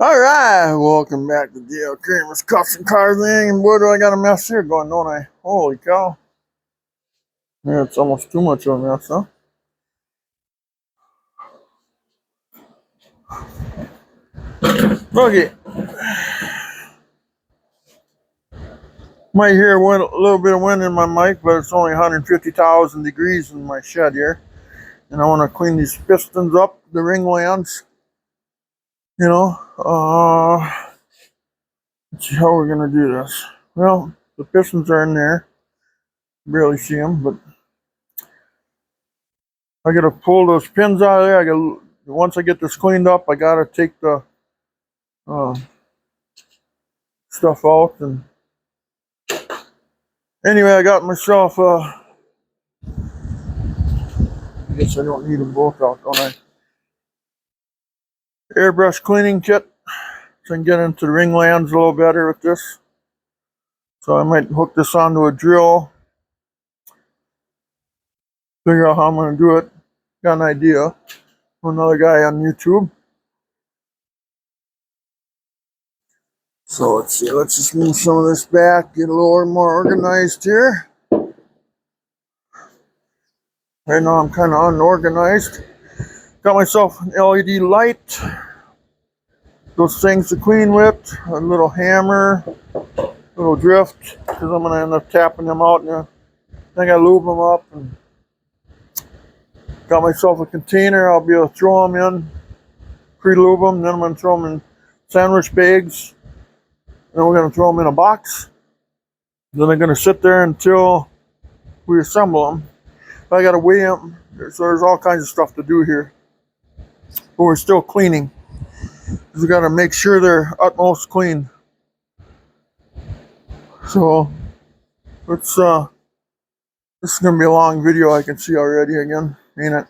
All right, welcome back to Dale Kramer's Custom Car Thing. And boy, do I got a mess here going, don't I? Holy cow. Yeah, it's almost too much of a mess, huh? Okay. Might hear a little bit of wind in my mic, but it's only 150,000 degrees in my shed here. And I want to clean these pistons up, the ring lands. You know, let's see how we're going to do this. Well, the pistons are in there. Barely see them, but I got to pull those pins out of there. Once I get this cleaned up, I got to take the uh, stuff out. And anyway, I got myself I guess I don't need them both out, don't I? Airbrush cleaning kit, so I can get into the ring lands a little better with this. So I might hook this onto a drill, figure out how I'm going to do it. Got an idea from another guy on YouTube. So let's see, let's just move some of this back, get a little more organized here. Right now I'm kind of unorganized. Got myself an LED light, those things to clean with, a little hammer, little drift, because I'm going to end up tapping them out, and I think I lube them up. And got myself a container I'll be able to throw them in, pre-lube them, then I'm going to throw them in sandwich bags, then we're going to throw them in a box. Then they're going to sit there until we assemble them. I got to weigh them, so there's all kinds of stuff to do here. But we're still cleaning. We got to make sure they're utmost clean. So let's this is gonna be a long video, I can see already again, ain't it?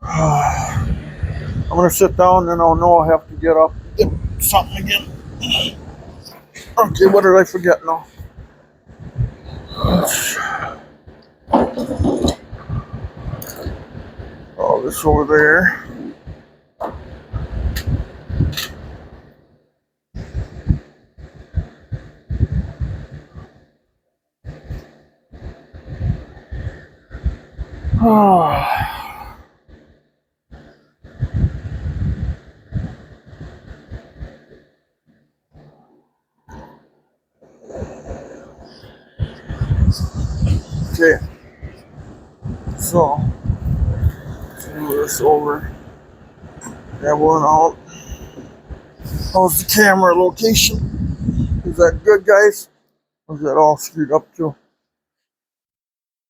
I'm gonna sit down and I'll know I have to get up and get something again. Okay, what did I forget now? Oh, this over there. Okay, so let's move this over. That one out. How's the camera location? Is that good, guys? Or is that all screwed up too?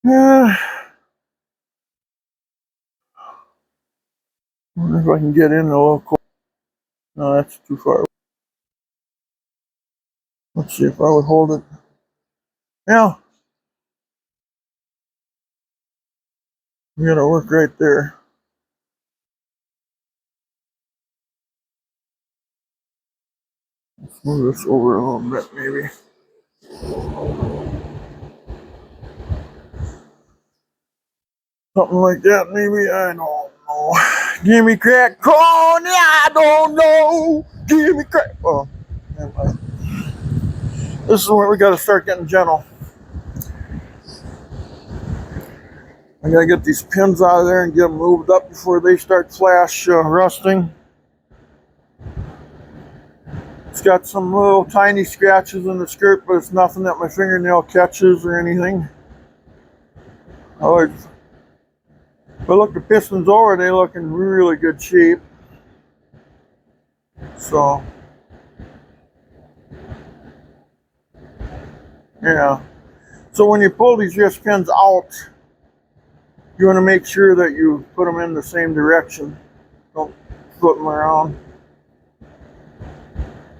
Yeah. I wonder if I can get in a little closer. No, that's too far. Let's see if I would hold it. Yeah. We gotta work right there. Let's move this over a little bit, maybe. Something like that, maybe. I don't know. Give me crack corn. I don't know. Give me crack. Oh, never mind. This is where we gotta start getting gentle. I gotta get these pins out of there and get them moved up before they start flash rusting. It's got some little tiny scratches in the skirt, but it's nothing that my fingernail catches or anything. But look, the pistons over, they look in really good shape. So, yeah. So when you pull these wrist pins out, you want to make sure that you put them in the same direction. Don't flip them around.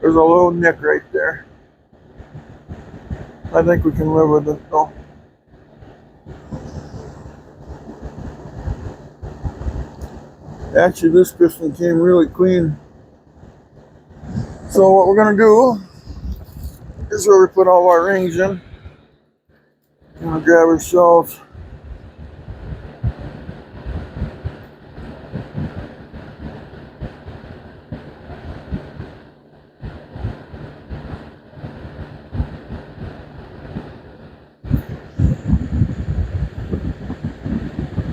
There's a little nick right there. I think we can live with it though. Actually, this piston came really clean. So what we're gonna do is where we put all our rings in. We're gonna grab ourselves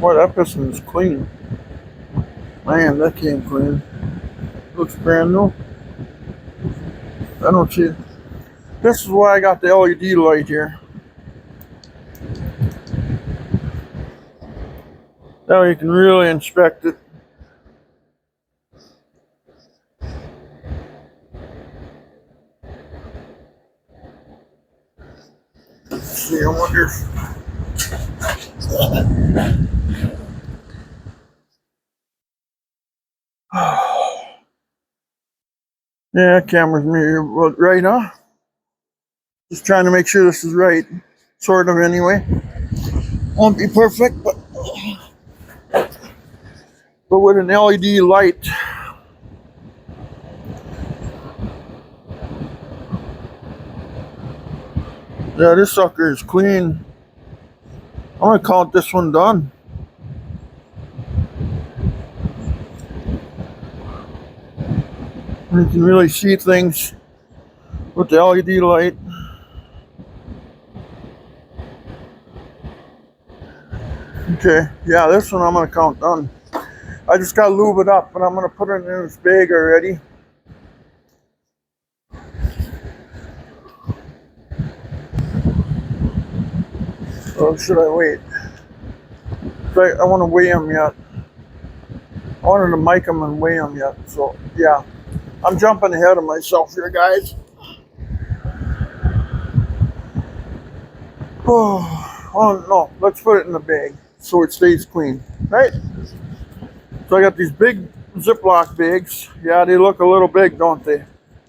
Boy, that piston is clean. Man, that came clean. Looks brand new. I don't see it. This is why I got the LED light here. Now you can really inspect it. Let's see, I wonder. Yeah, camera's right, huh? Just trying to make sure this is right. Sort of, anyway. Won't be perfect, but with an LED light. Yeah, this sucker is clean. I'm gonna count this one done. You can really see things with the LED light. Okay, yeah, this one I'm gonna count done. I just gotta lube it up, and I'm gonna put it in this bag already. Or should I wait? I want to weigh them yet. I wanted to mic them and weigh them yet. So yeah, I'm jumping ahead of myself here, guys. Oh no, let's put it in the bag so it stays clean, right? So I got these big Ziploc bags. Yeah, they look a little big, don't they?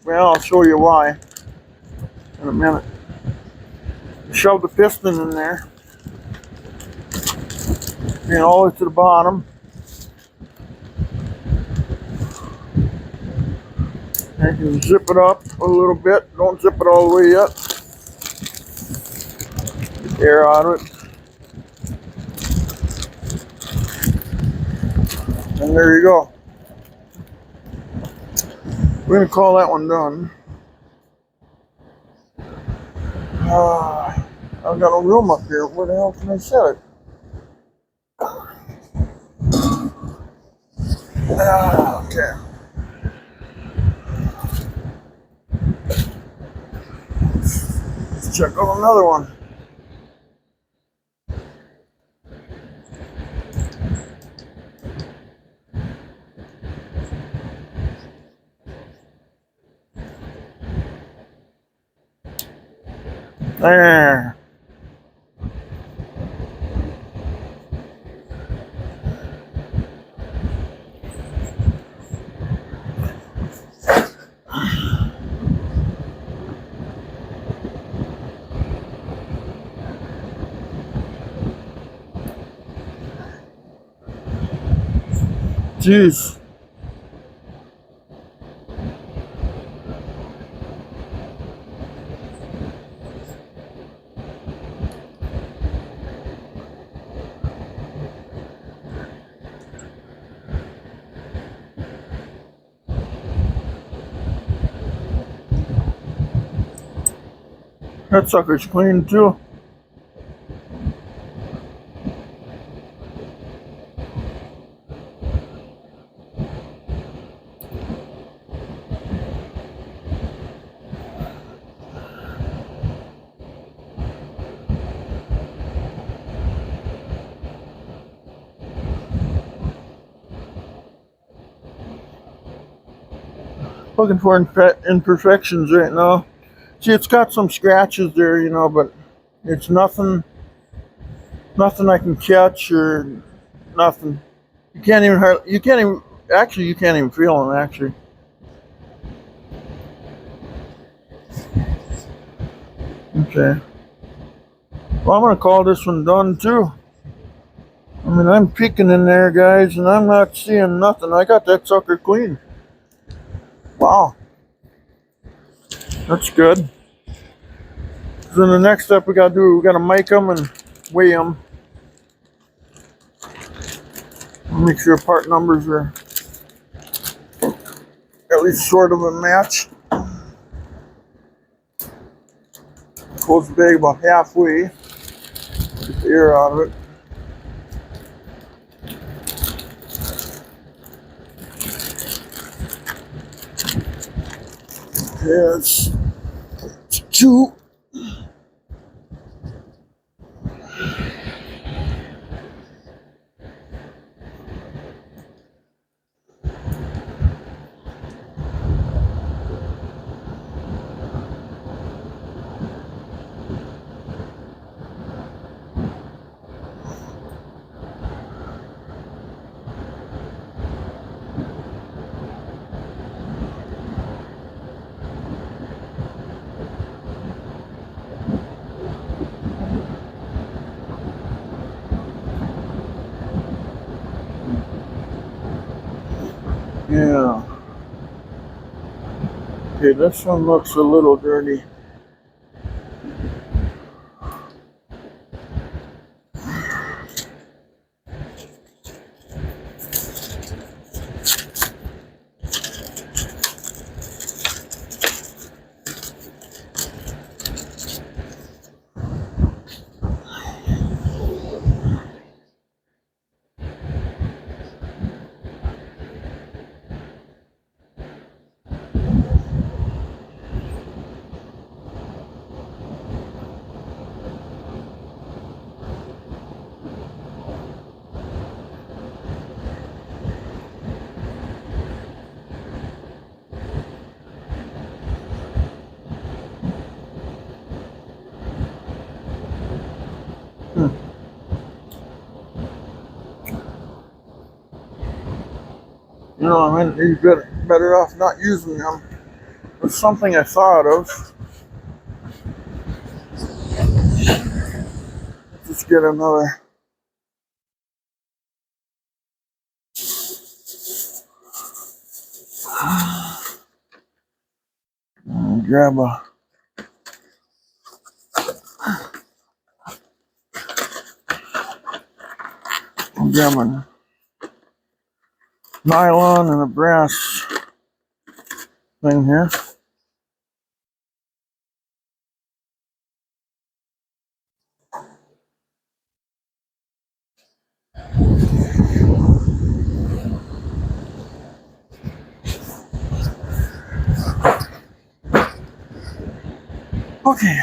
Well, I'll show you why in a minute. Shove the piston in there, all the way to the bottom. And you can zip it up a little bit. Don't zip it all the way yet. Get air out of it. And there you go. We're going to call that one done. I've got a room up here. Where the hell can I set it? Okay. Let's check out another one. There. Jeez. That sucker's clean too. Looking for imperfections right now. See, it's got some scratches there, but it's nothing I can catch or nothing. You can't even feel them, actually. Okay. Well, I'm going to call this one done, too. I mean, I'm peeking in there, guys, and I'm not seeing nothing. I got that sucker clean. Wow. That's good. Then the next step we got to mic them and weigh them. Make sure part numbers are at least sort of a match. Close the bag about halfway. Get the air out of it. It's two. Yeah. Okay, this one looks a little dirty. You know, I mean, you're better off not using them. It's something I thought of. Just get another. Grab a. Grab a nylon and a brass thing here. Okay.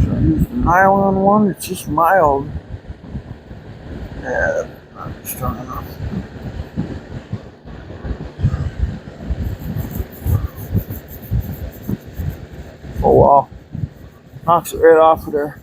So I use the nylon one. It's just mild. Yeah, not strong enough. Oh wow. Knocks it right off of there.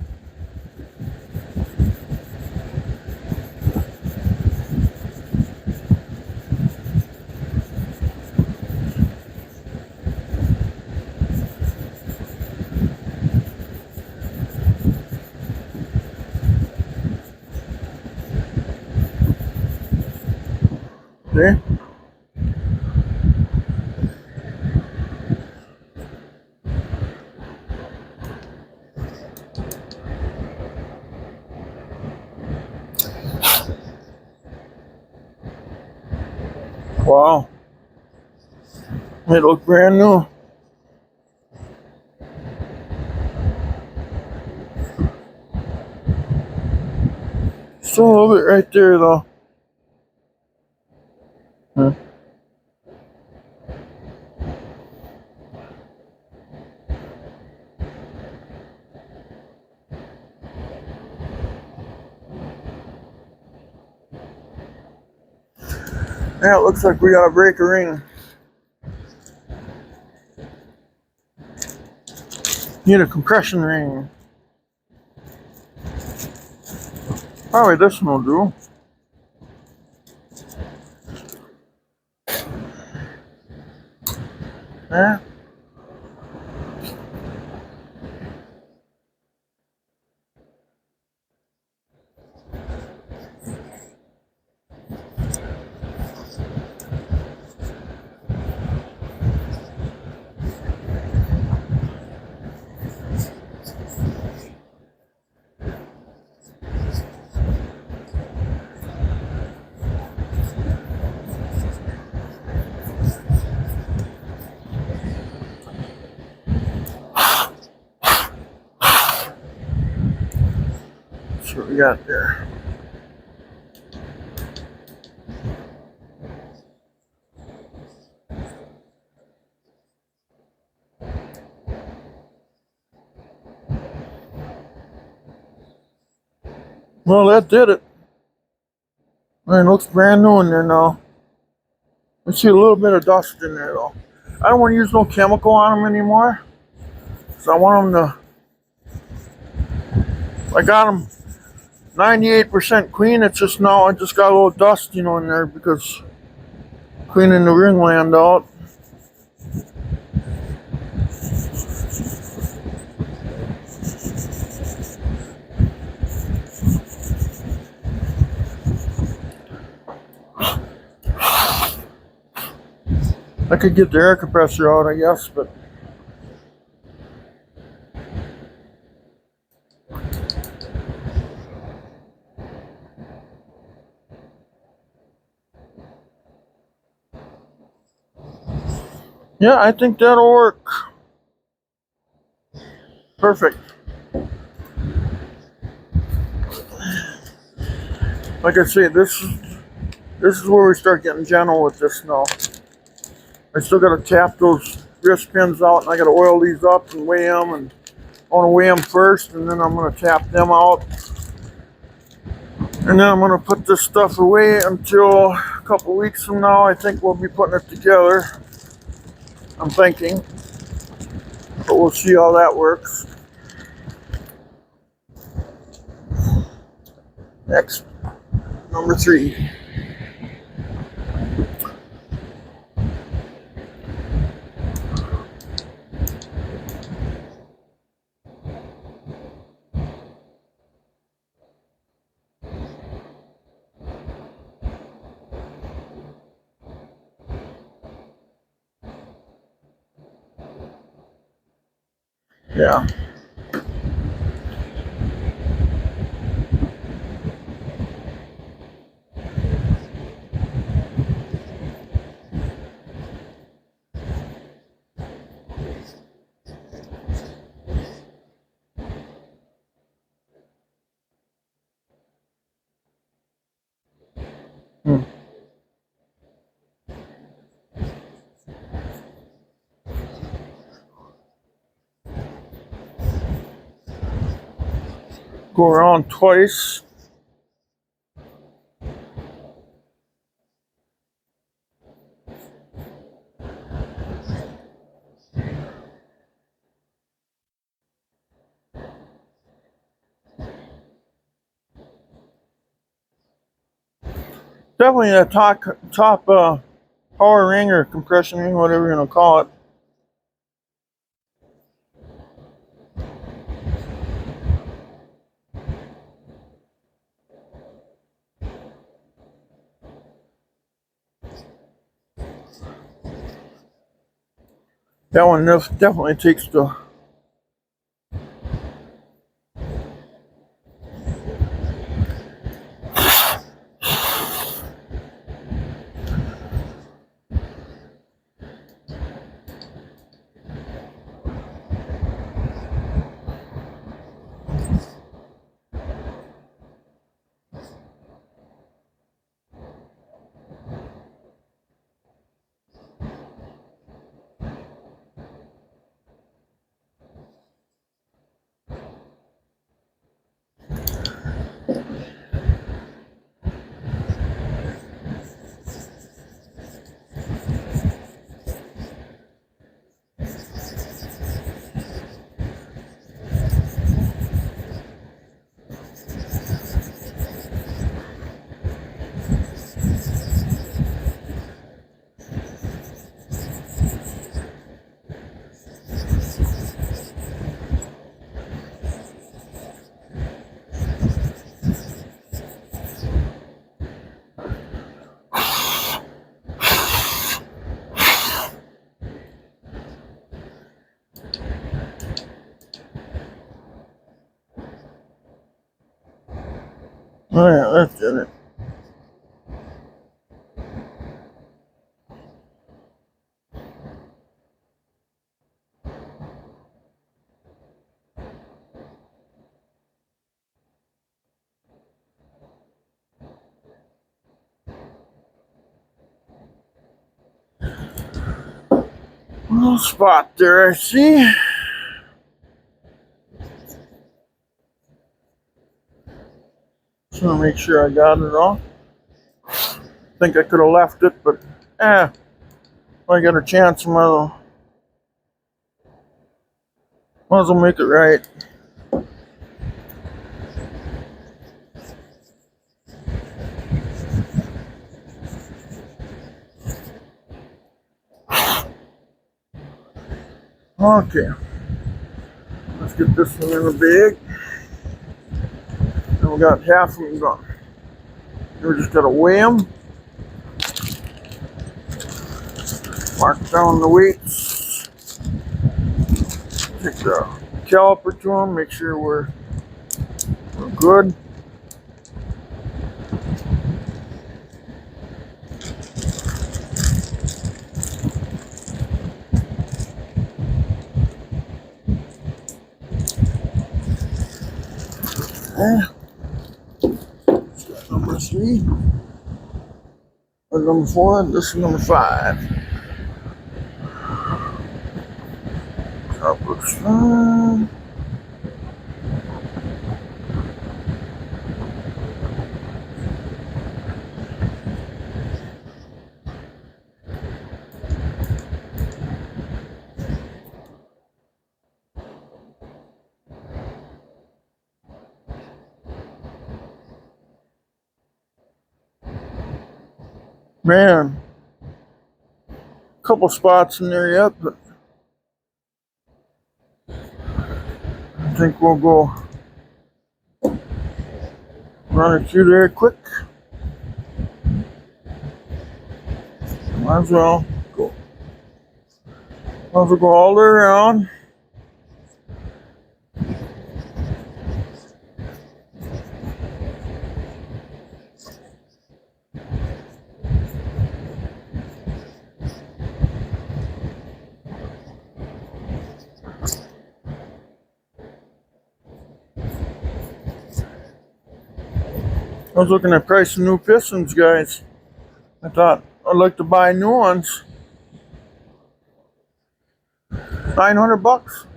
See? Wow. They look brand new. Still a little bit right there though. Yeah, it looks like we gotta break a ring. Need a compression ring. Probably this one will do. Yeah. That's what we got there. Well, that did it. Man, it looks brand new in there now. I see a little bit of dust in there though. I don't want to use no chemical on them anymore. So I want them to, I got them 98% clean. It's just now I just got a little dust, in there because cleaning the ringland out. I could get the air compressor out, I guess, but yeah, I think that'll work. Perfect. Like I say, this is where we start getting gentle with this now. I still got to tap those wrist pins out, and I got to oil these up and weigh them. And I want to weigh them first, and then I'm going to tap them out. And then I'm going to put this stuff away until a couple weeks from now. I think we'll be putting it together. I'm thinking. But we'll see how that works. Next, number 3. Yeah. Go around twice. Definitely a top power ring or compression ring, whatever you're gonna call it. That one definitely takes the oh yeah, that's it. Little spot there, I see. want to make sure I got it all. Think I could have left it, but if I got a chance, might as well make it right. Okay, let's get this one in the bag. And we got half of them done. We just gotta weigh them, mark down the weights, take the caliper to them, make sure we're good. Number 3, or number 4, this is number 5. Top looks fine. Man, couple spots in there yet, but I think we'll go run it through there quick. Might as well go. Might as well go all the way around. I was looking at price of new pistons, guys. I thought I'd like to buy new ones. $900.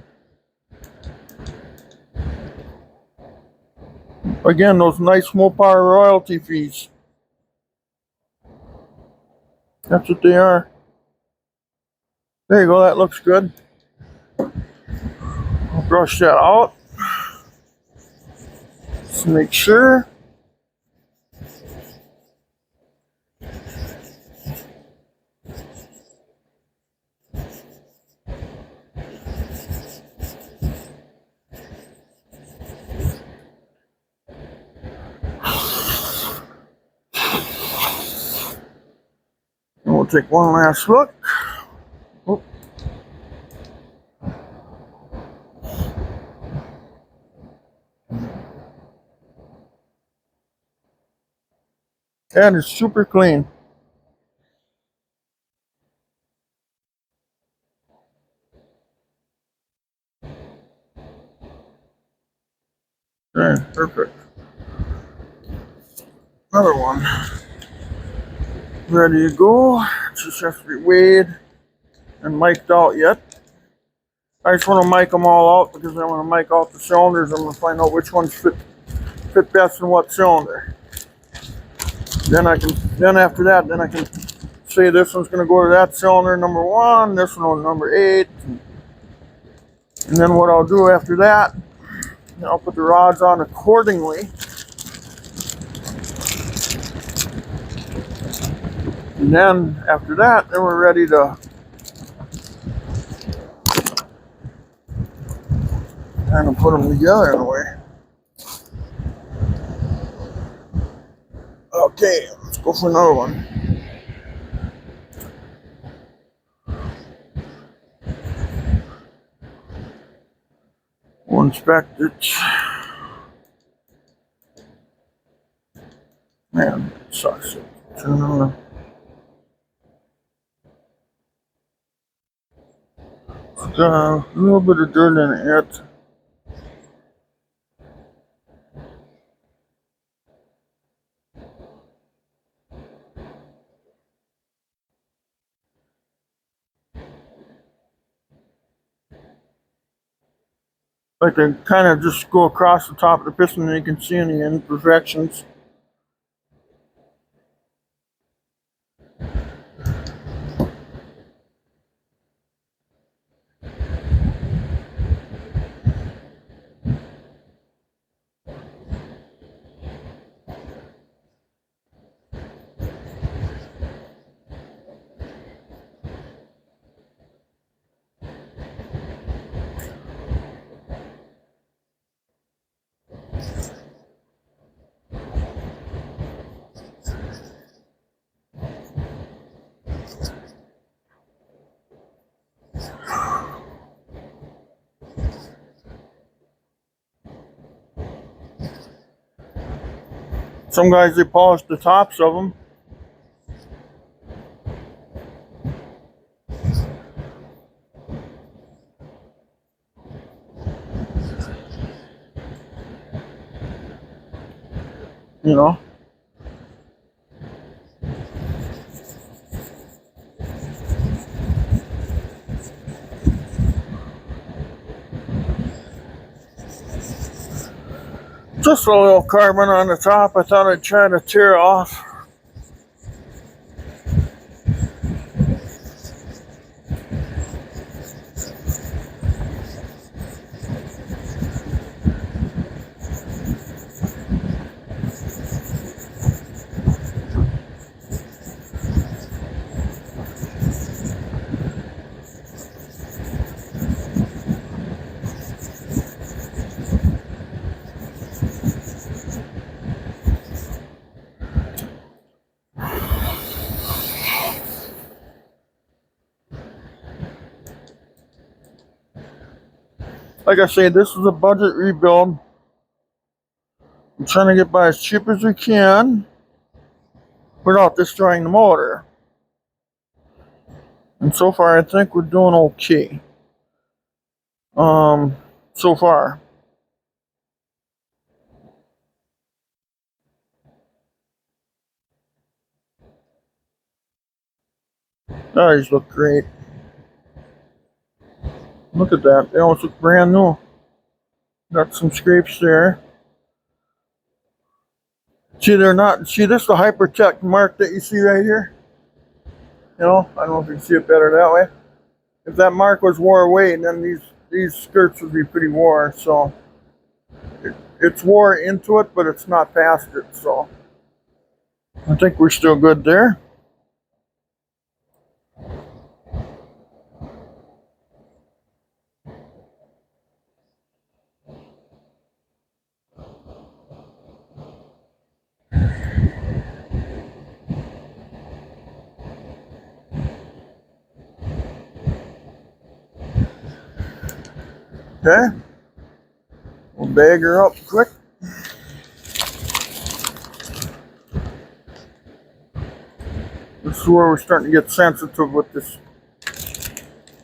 Again, those nice Mopar royalty fees. That's what they are. There you go, that looks good. I'll brush that out. Just make sure. And we'll take one last look. Oh. And it's super clean. Okay, perfect. Another one. Ready to go. Just has to be weighed and mic'd out yet. I just want to mic them all out because I want to mic out the cylinders. I'm going to find out which ones fit best in what cylinder. Then after that, I can say this one's going to go to that cylinder number 1, this one number 8. And then what I'll do after that, I'll put the rods on accordingly. And then after that, then we're ready to kind of put them together in a way. Okay, let's go for another one. We'll inspect it. Man, it sucks. Turn on. Got a little bit of dirt in it yet. I can kind of just go across the top of the piston and you can see any imperfections. Some guys, they polish the tops of them. You know. Just a little carbon on the top. I thought I'd try to tear off. Like I say, this is a budget rebuild. I'm trying to get by as cheap as we can without destroying the motor. And so far, I think we're doing okay. So far. These look great. Look at that. They almost look brand new. Got some scrapes there. See, they're not. See, this is the Hypertech mark that you see right here. You know, I don't know if you can see it better that way. If that mark was wore away, then these skirts would be pretty wore. So it's wore into it, but it's not past it. So I think we're still good there. Okay, we'll bag her up quick. This is where we're starting to get sensitive with this.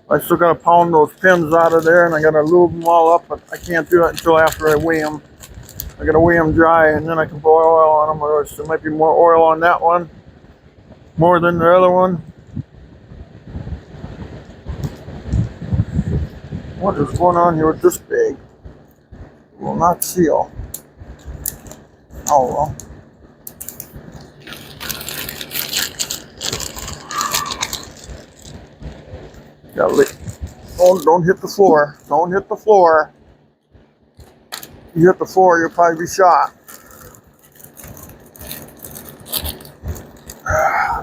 I still gotta pound those pins out of there, and I gotta lube them all up, but I can't do that until after I weigh them. I gotta weigh them dry, and then I can put oil on them, or there might be more oil on that one, more than the other one. What is going on here with this bag? It will not seal. Oh well. Don't hit the floor. Don't hit the floor. You hit the floor, you'll probably be shot.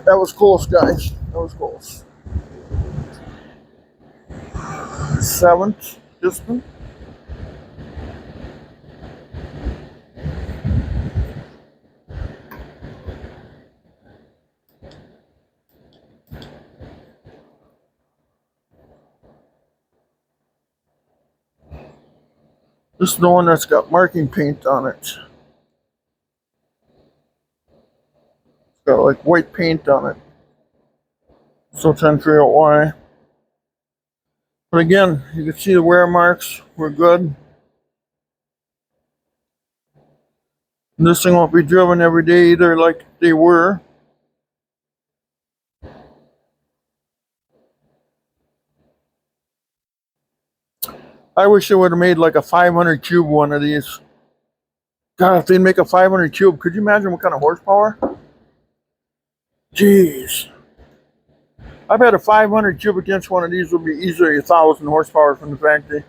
That was close, guys. That was close. 7th piston. This is the one that's got marking paint on it. It's got like white paint on it. So trying to figure out why. But again, you can see the wear marks. We're good. And this thing won't be driven every day either like they were. I wish they would have made like a 500 cube one of these. God, if they'd make a 500 cube, could you imagine what kind of horsepower? Jeez. I bet a 500 cube against one of these would be easily 1,000 horsepower from the factory.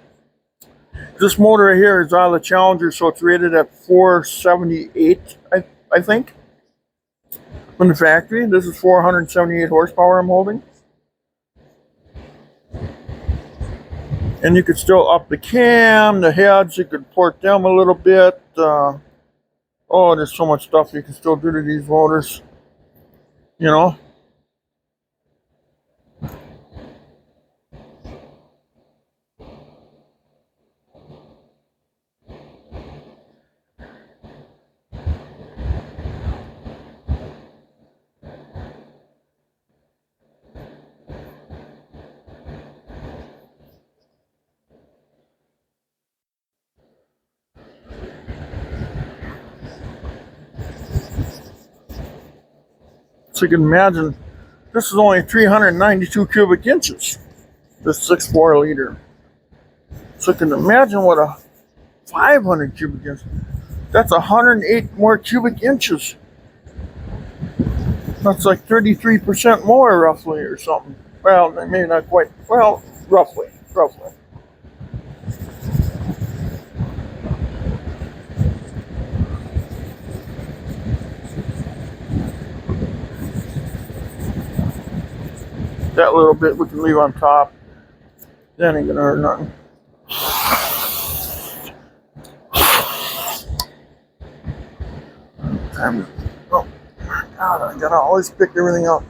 This motor right here is out of the Challenger, so it's rated at 478, I think, from the factory. This is 478 horsepower I'm holding. And you could still up the cam, the heads, you could port them a little bit. Oh, there's so much stuff you can still do to these motors, you know. So you can imagine, this is only 392 cubic inches, this 6.4 liter. So you can imagine what a 500 cubic inches, that's 108 more cubic inches. That's like 33% more roughly or something. Well, maybe not quite, well, roughly. That little bit we can leave on top. That ain't gonna hurt nothing. Oh, God, I gotta always pick everything up.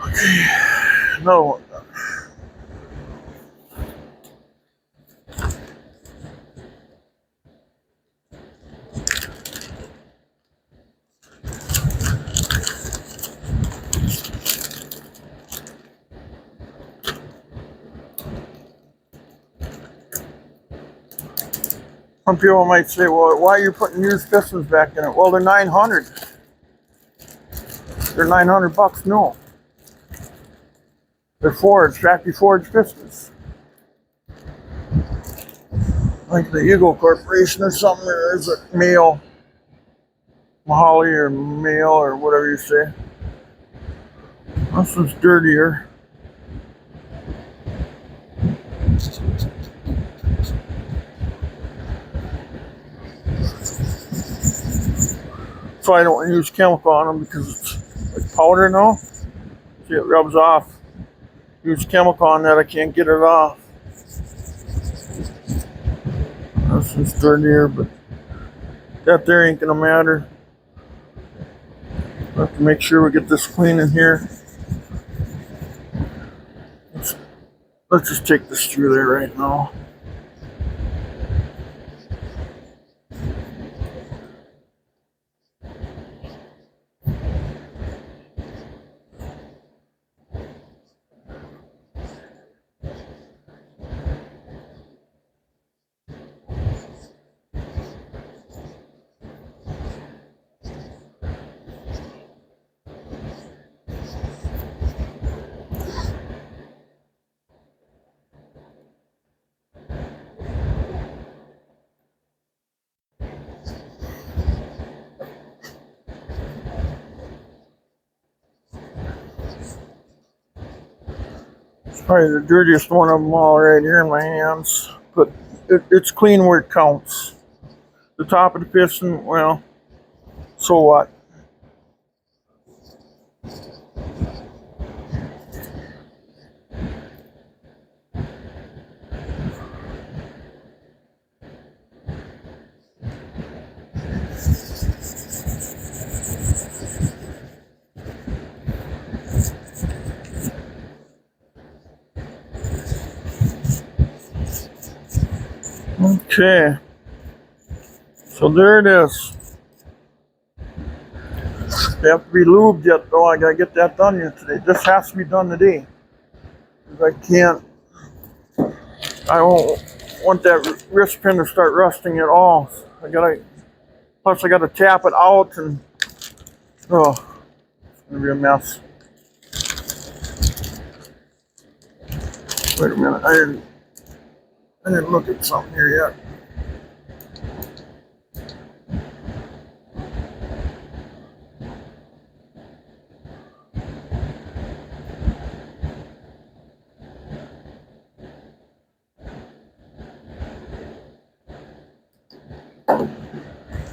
Okay, another one. Some people might say, well, why are you putting used pistons back in it? Well, they're 900. They're 900 bucks. No. They're forged, factory forged pistons. Like the Eagle Corporation or something, or is it Mail? Mahali or Mail or whatever you say. This one's dirtier. So I don't use chemical on them because it's like powder now. See, it rubs off. Use chemical on that, I can't get it off. This one's dirtier, but that there ain't gonna matter. I have to make sure we get this clean in here. Let's just take this through there right now. Probably the dirtiest one of them all right here in my hands, but it's clean where it counts. The top of the piston, well, so what? Okay, so there it is. They have to be lubed yet, though. I gotta get that done yet today. This has to be done today. I can't. I won't want that wrist pin to start rusting at all. Plus I gotta tap it out, and oh, it's gonna be a mess. Wait a minute, I didn't look at something here yet.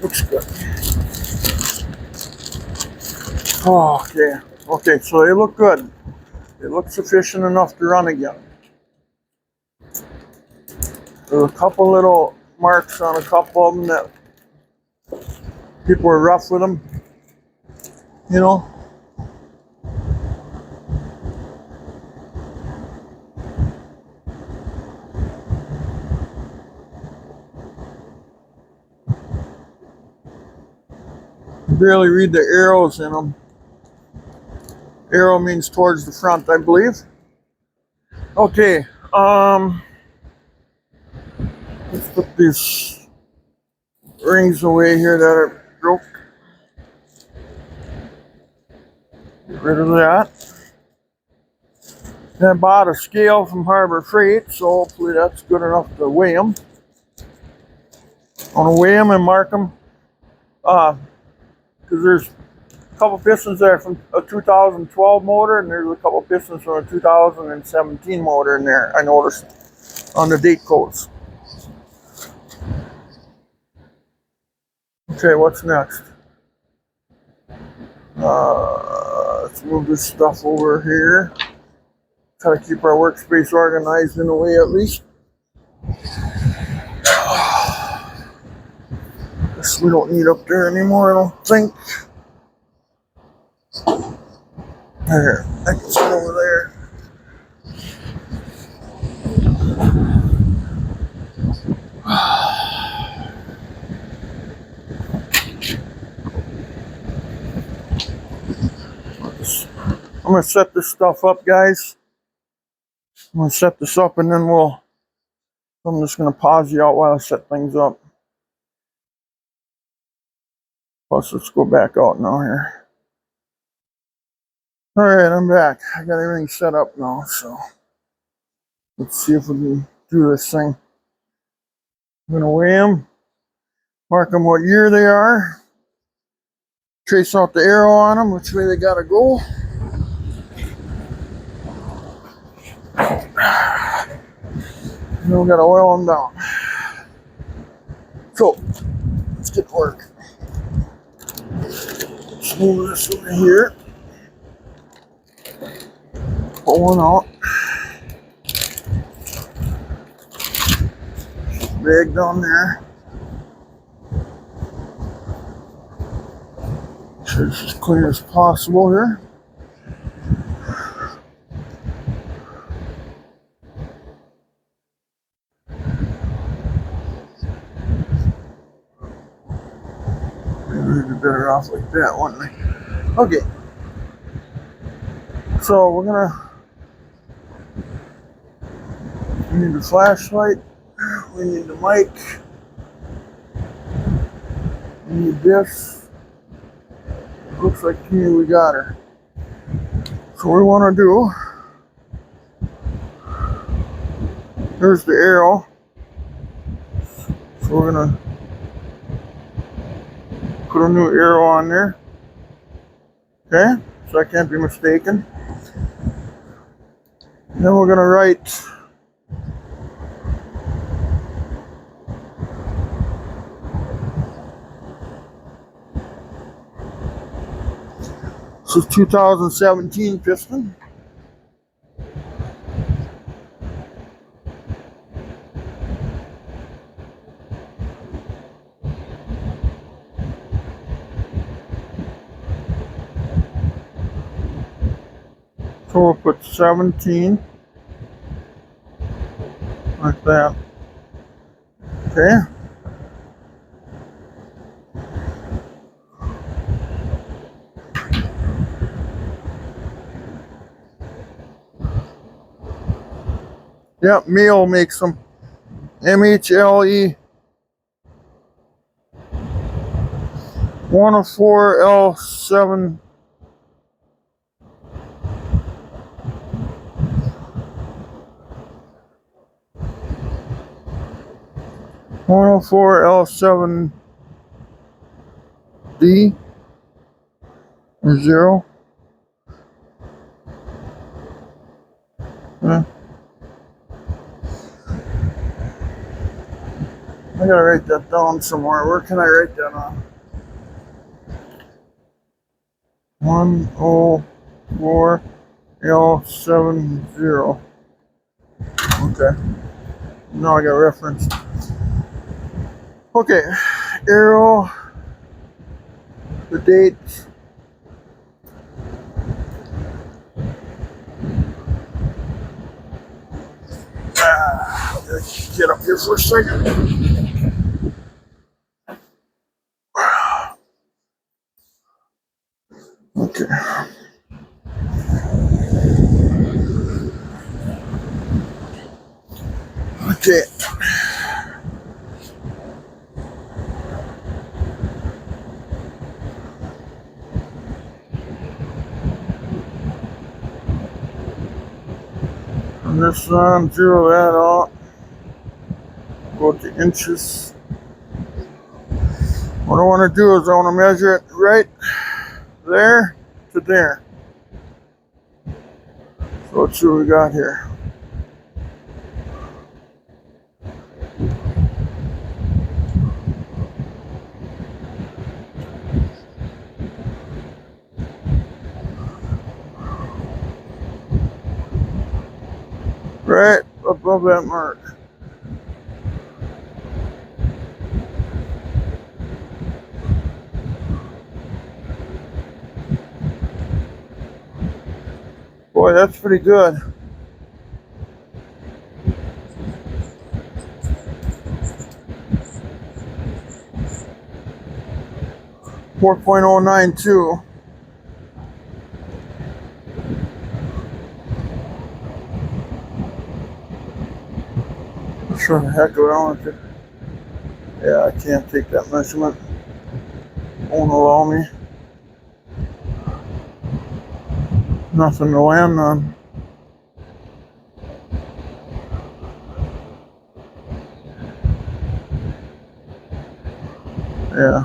Looks good. Oh, okay. Okay, so they look good. They look sufficient enough to run again. There's a couple little marks on a couple of them that people were rough with them, you know. You barely read the arrows in them. Arrow means towards the front, I believe. Okay, let's put these rings away here that are broke. Get rid of that. I bought a scale from Harbor Freight, so hopefully that's good enough to weigh them. I want to weigh them and mark them, because there's a couple pistons there from a 2012 motor, and there's a couple pistons from a 2017 motor in there, I noticed, on the date codes. Okay, what's next? Let's move this stuff over here. Try to keep our workspace organized in a way, at least. This we don't need up there anymore, I don't think. There, I can sit over there. I'm gonna set this stuff up, guys. I'm gonna set this up and then I'm just gonna pause you out while I set things up. Plus, let's go back out now here. All right, I'm back. I got everything set up now, so let's see if we can do this thing. I'm gonna weigh them, mark them what year they are, trace out the arrow on them, which way they gotta go. Then we gotta oil them down. So, let's get to work. Let's move this over here. Pull one out. Bag down there. Make sure it's as clear as possible here. Maybe we'd be better off like that, wouldn't we? Okay. So we need the flashlight, we need the mic, we need this. Looks like to me we got her. So what we want to do, there's the arrow. So we're gonna put a new arrow on there. Okay, so I can't be mistaken. And then we're gonna write this is 2017 piston. So we'll put 17 like that. Okay. Yep, Meal makes them. MHLE 104L7 104L7D or 0. Yeah. I gotta write that down somewhere. Where can I write that on? 10 4L70. Okay. Now I got reference. Okay. Arrow. The date. Get up here for a second. Okay. Okay. On this one, zero that out. Go to inches. What I want to do is I want to measure it right there to there. So let's see what we got here. Right above that mark. Boy, that's pretty good. .092. Sure the heck around with it. Yeah, I can't take that measurement. Won't allow me. Nothing to land on. Yeah.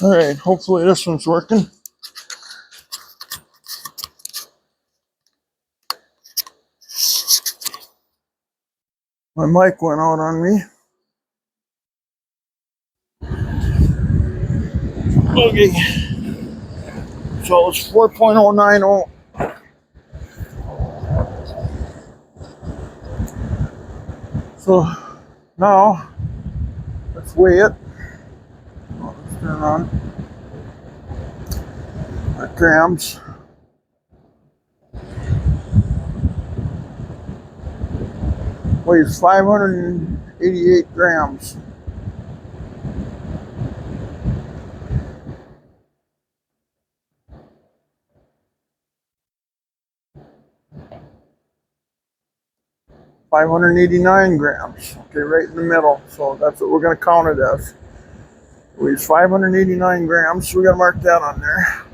All right, hopefully this one's working. My mic went out on me. Okay, so it's 4.090. So now let's weigh it. Let's turn on my grams. Weighs 588 grams. $589 grams. Okay, right in the middle. So that's what we're going to count it as. It weighs 589 grams. So we got to mark that on there.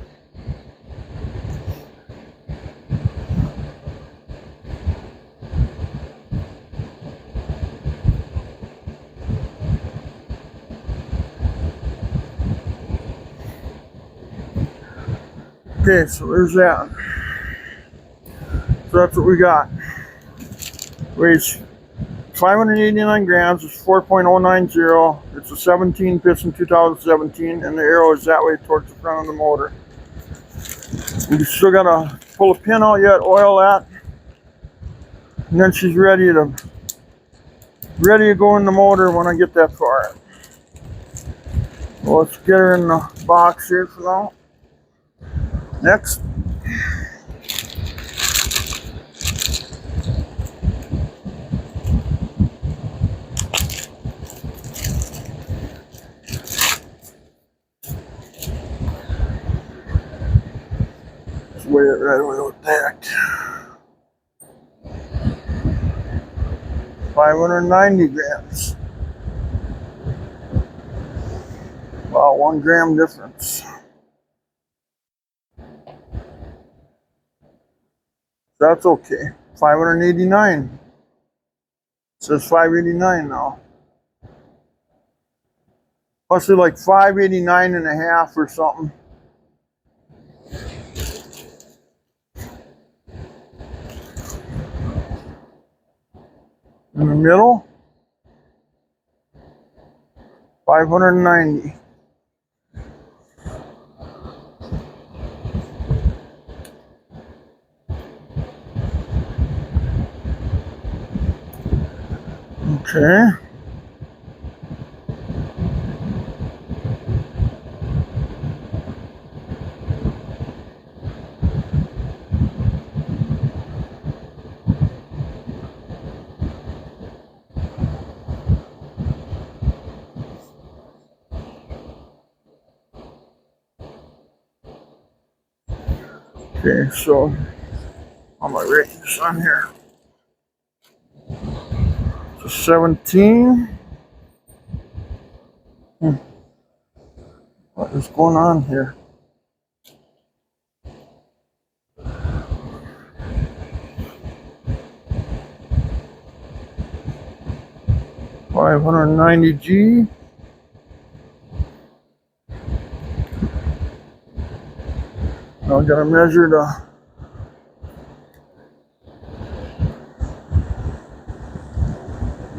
Okay, so there's that. So that's what we got. Weighs 589 grams. It's 4.090. It's a 17 piston 2017, and the arrow is that way towards the front of the motor. We still gotta pull a pin out yet, oil that, and then she's ready to go in the motor when I get that far. Well, let's get her in the box here for now. Next. Let's weigh it right away with that. 590 grams. About 1 gram difference. That's okay. 589. It says 589 now. Must be like 589 and a half or something. In the middle, 590. Okay. Okay, so I'm gonna write this on here. So 17. What is going on here? $590G. Now I gotta measure the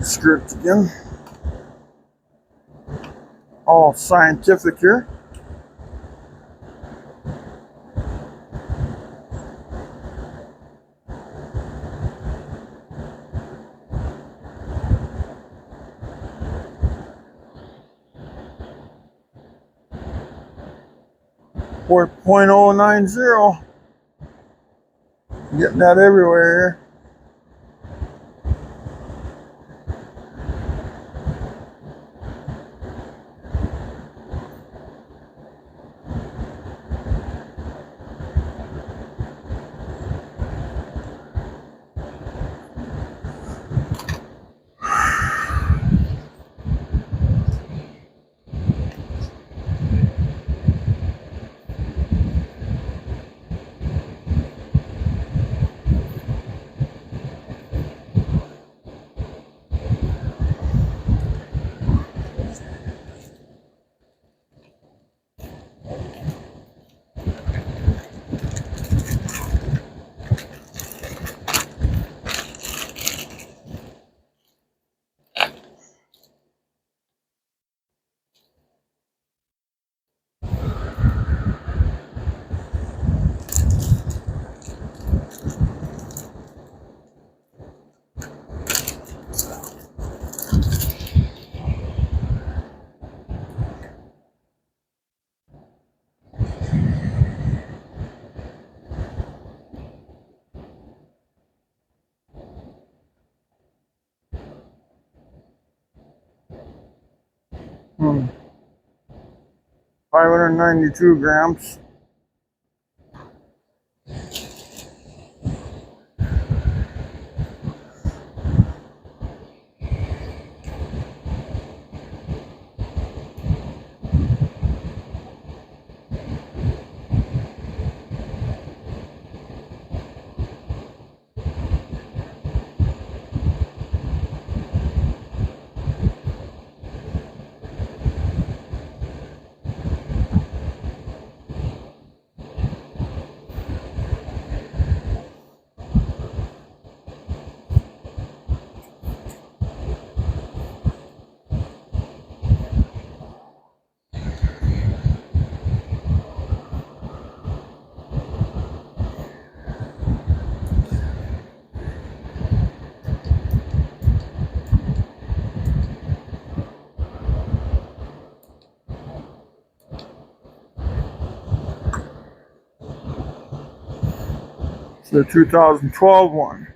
skirts again. All scientific here. .090. Getting that everywhere. 592 grams. It's the 2012 one.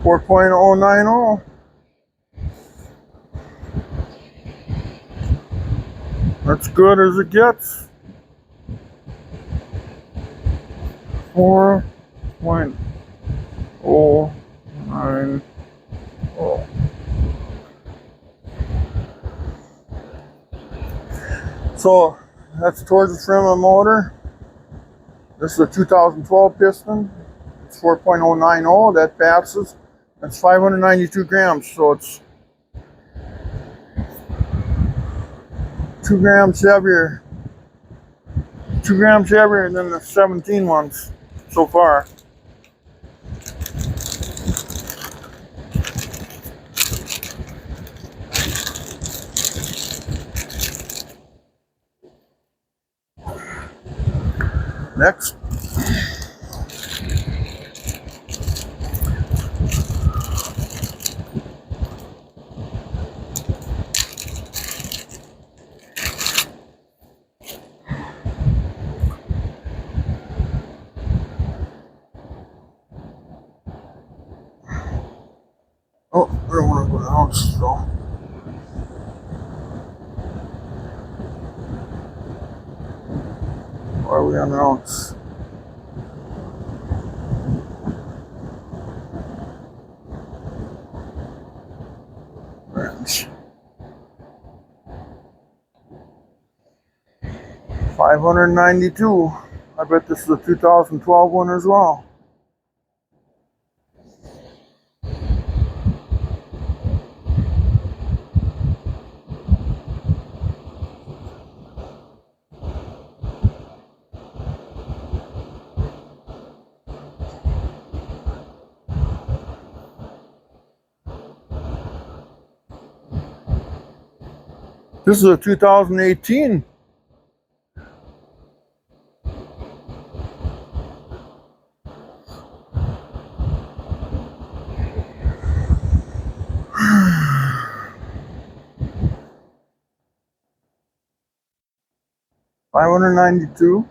.090. That's good as it gets. 4.090. So that's towards the front of the motor. This is a 2012 piston. It's 4.090. That passes. That's 592 grams. So it's 2 grams heavier. 2 grams heavier than the 17 ones so far. Next. Oh, I don't want to go down, so. Why are we on the ounce? Range. 592. I bet this is a 2012 one as well. This is a 2018. $592.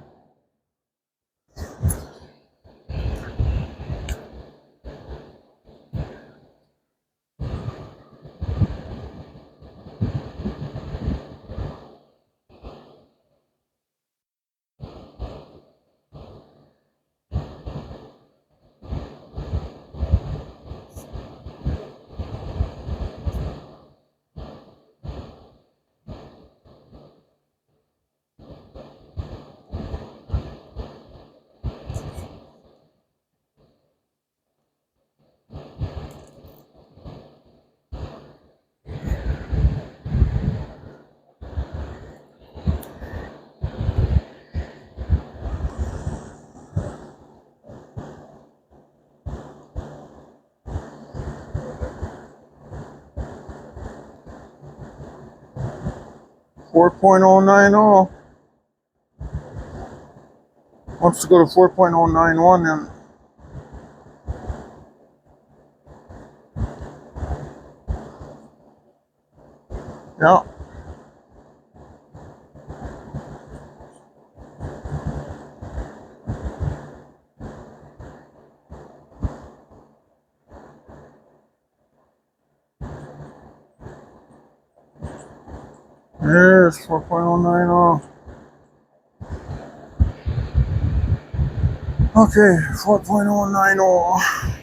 4.090. Wants to go to 4.091 then. Yeah. There's 4.090. Okay, 4.090.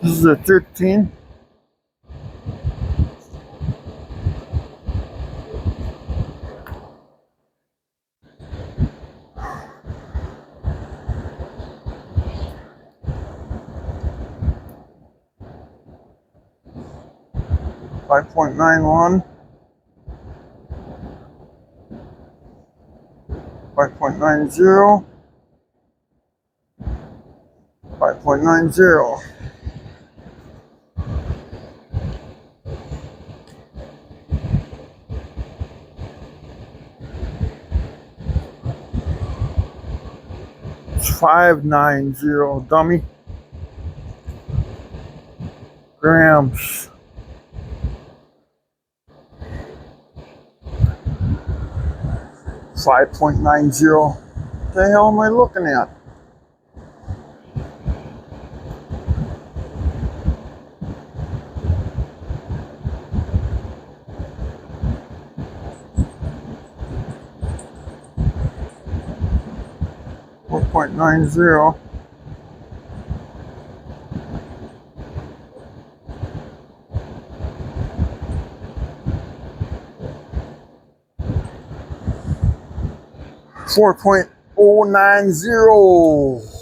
This is a 13. .91, 5.90, 5.90. It's 590, dummy. Grams. 5.90. What the hell am I looking at? .90. 4.090.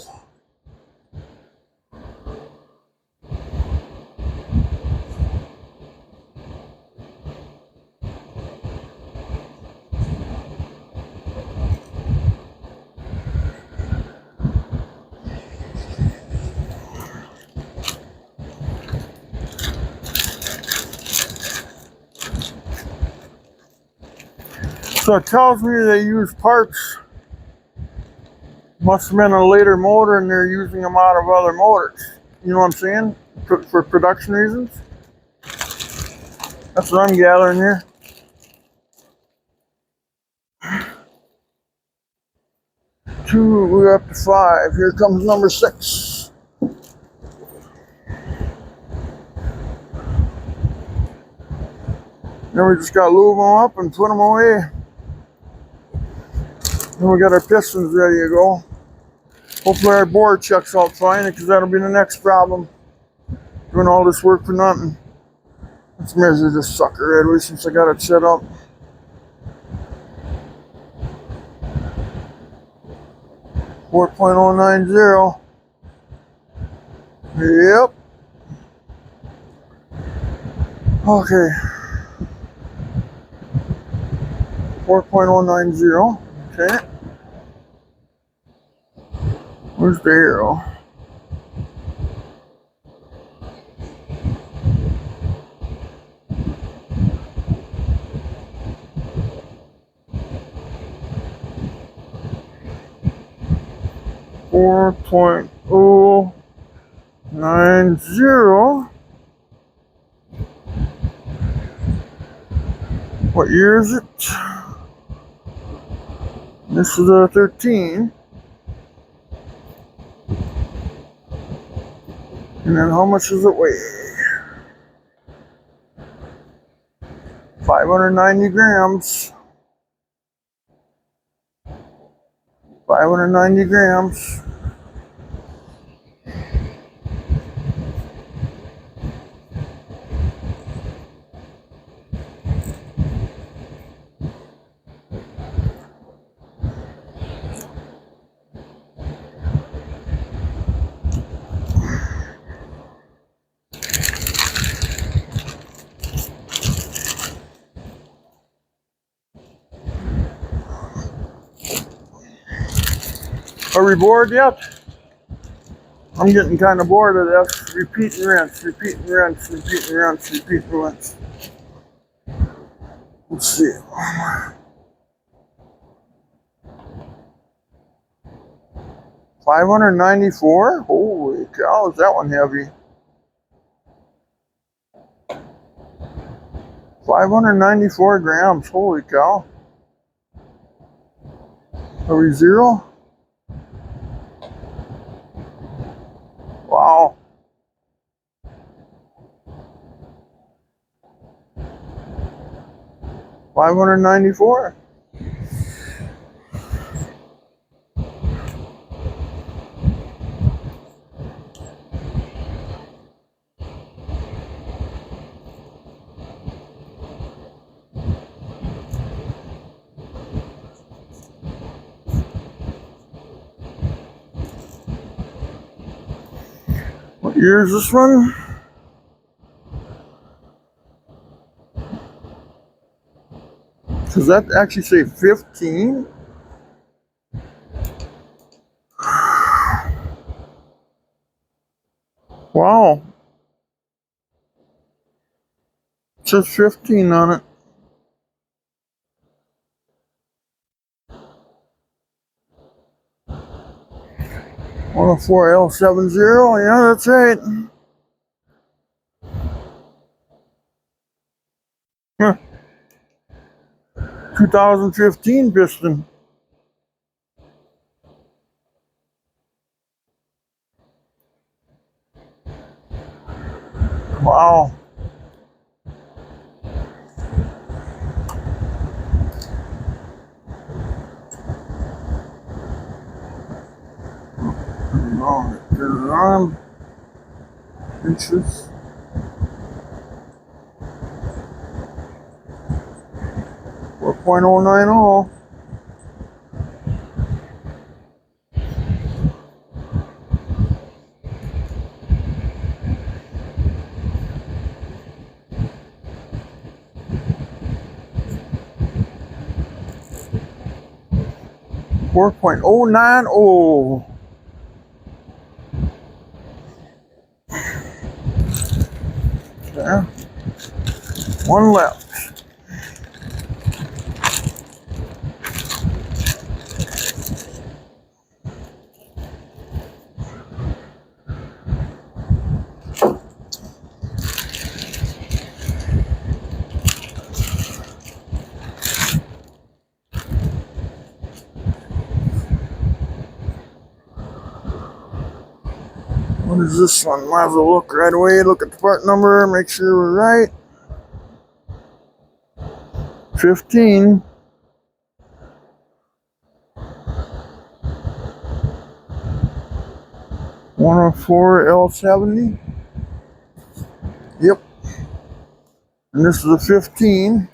So it tells me they use parts. Must have been a later motor and they're using them out of other motors. You know what I'm saying? For production reasons. That's what I'm gathering here. Two, we're up to 5. Here comes number 6. Then we just got to lube them up and put them away. Then we got our pistons ready to go. Hopefully our board checks out fine, because that'll be the next problem. Doing all this work for nothing. Let's measure this sucker right away since I got it set up. .090. Yep. Okay. 4.090. Okay. Where's the arrow? .090. What year is it? This is a 13. And then how much does it weigh? 590 grams. 590 grams. Are we bored yet? I'm getting kind of bored of this. Repeat and rinse, repeat and rinse, repeat and rinse, repeat and rinse. Let's see. 594? Holy cow, is that one heavy? 594 grams, holy cow. Are we zero? Wow. $594. What year is this one? Does that actually say 15? Wow. It says 15 on it. L70, yeah, that's right. Huh. 2015 piston. Wow. Oh, turn it on. Inches. 4.090. $4.090. Yeah. One left. What is this one? Might as well look right away, look at the part number, make sure we're right. 15. L70. Yep. And this is a 15.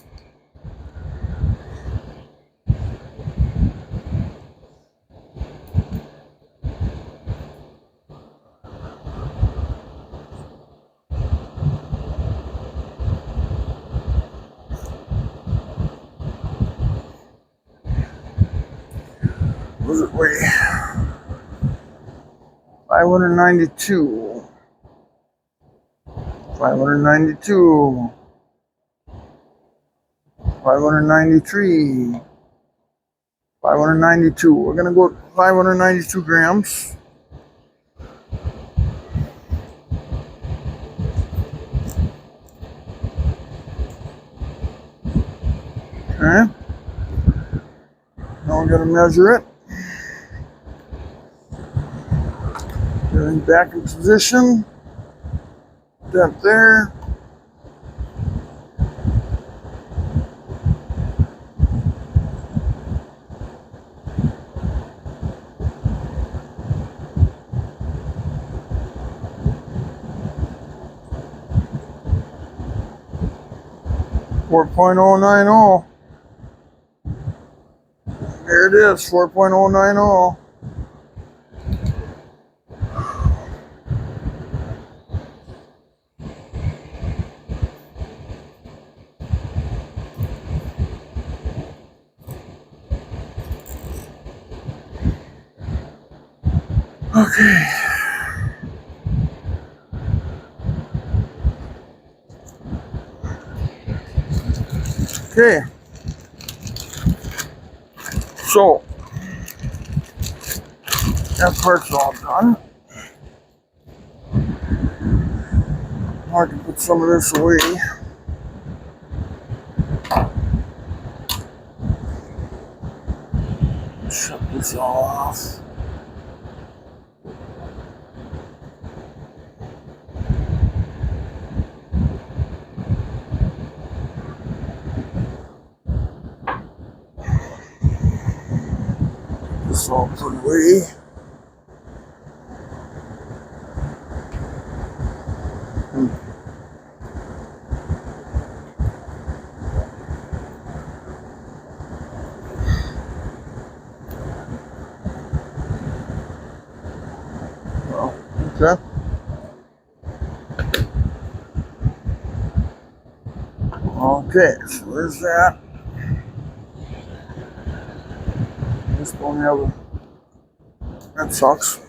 What does it weigh? 592. 592. 593. 592. We're gonna go 592 grams. Okay. Now we're going to measure it. Getting back in position. That there. .090. There it is, 4.090. Okay. Okay. So, that part's all done. I can put some of this away. Shut this all off. This all put away. Okay. Okay, so there's that. Just don't have a. That sucks.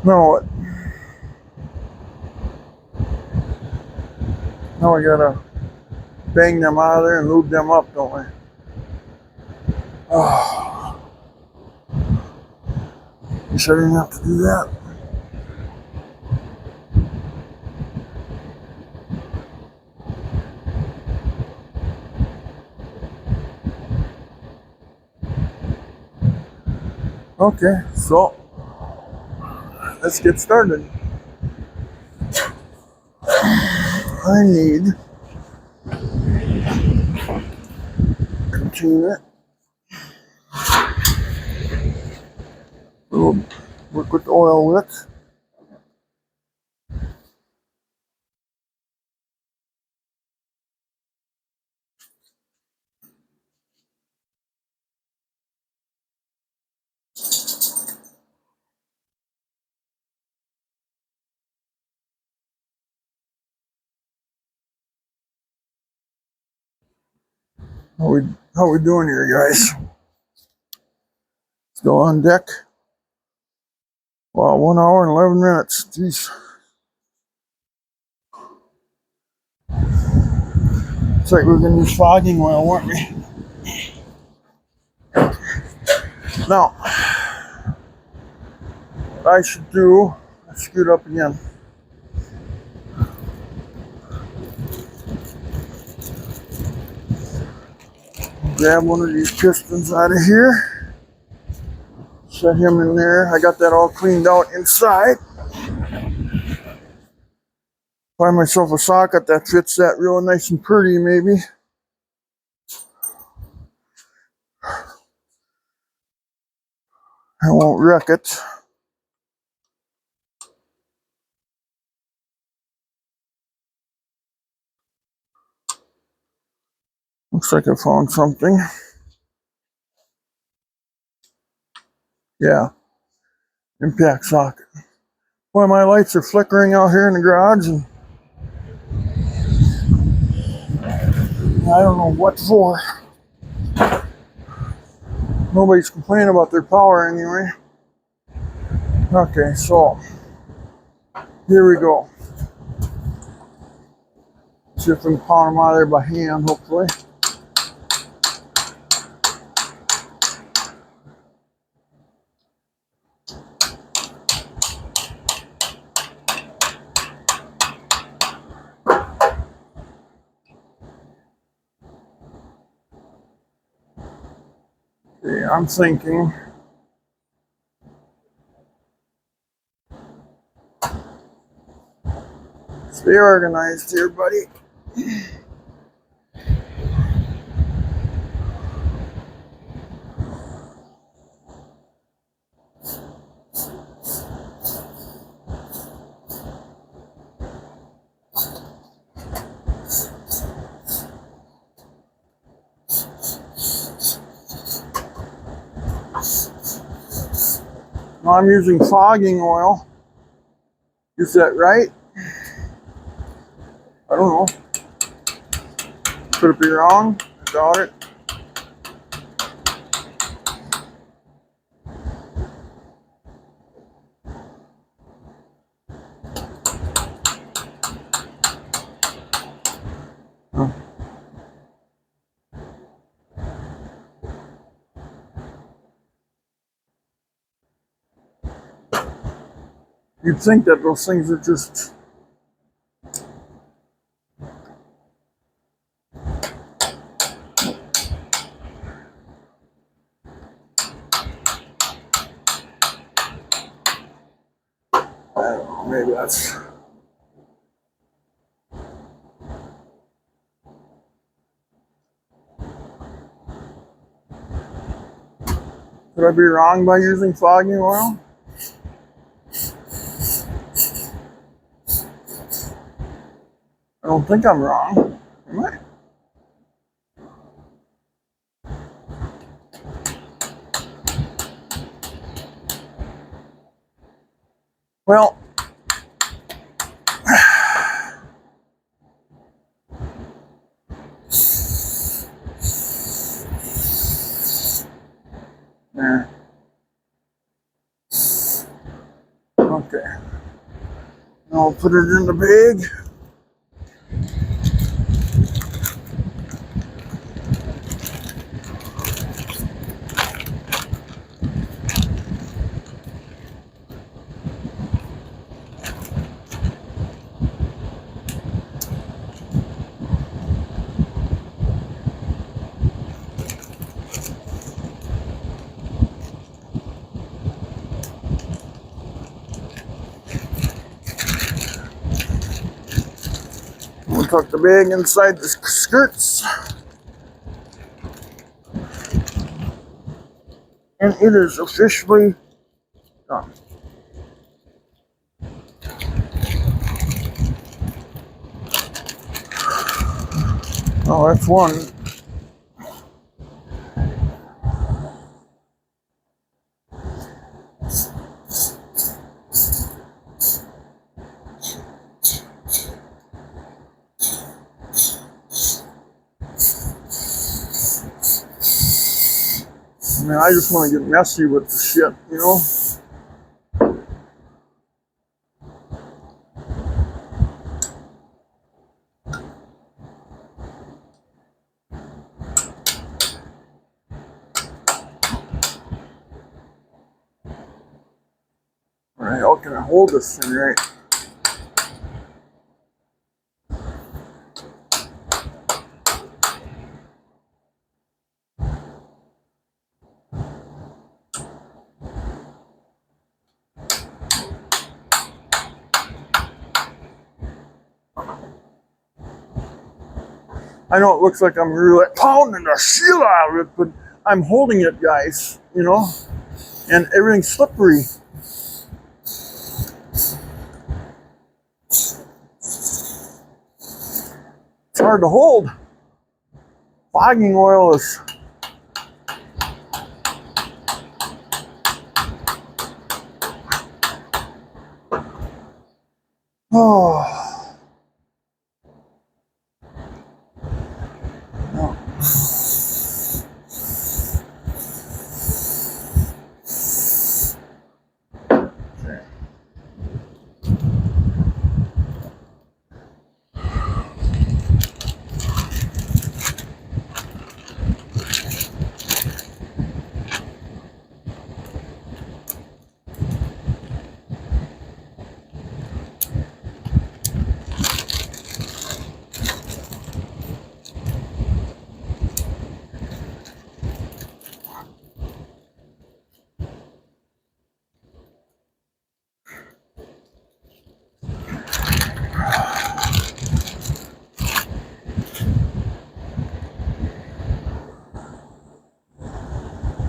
Now what? Now we gotta bang them out of there and lube them up, don't we? Oh. Wish I didn't have to do that. Okay, so let's get started. I need a container, a little liquid oil with. How we doing here, guys? Still on deck? Wow, 1 hour and 11 minutes. Jeez. It's like we were gonna use fogging oil, weren't we? Now, what I should do, I scoot up again. Grab one of these pistons out of here. Set him in there. I got that all cleaned out inside. Find myself a socket that fits that real nice and pretty, maybe. I won't wreck it. Looks like I found something. Yeah, impact socket. Boy, my lights are flickering out here in the garage, and I don't know what for. Nobody's complaining about their power anyway. Okay, so here we go. See if we can pound them out of there by hand, hopefully. Okay, I'm thinking. Stay organized here, buddy. Now I'm using fogging oil. Is that right? I don't know. Could it be wrong? I doubt it. You'd think that those things are just I don't know, maybe that's could I be wrong by using fogging oil? I don't think I'm wrong. Am I? Well, there. Okay. I'll put it in the bag. We'll tuck the bag inside the skirts. And it is officially done. Oh, that's one. I mean, I just want to get messy with the shit, you know? Alright, how can I hold this thing right? I know it looks like I'm really pounding the shit out of it, but I'm holding it, guys, you know? And everything's slippery. It's hard to hold. Fogging oil is oh. No.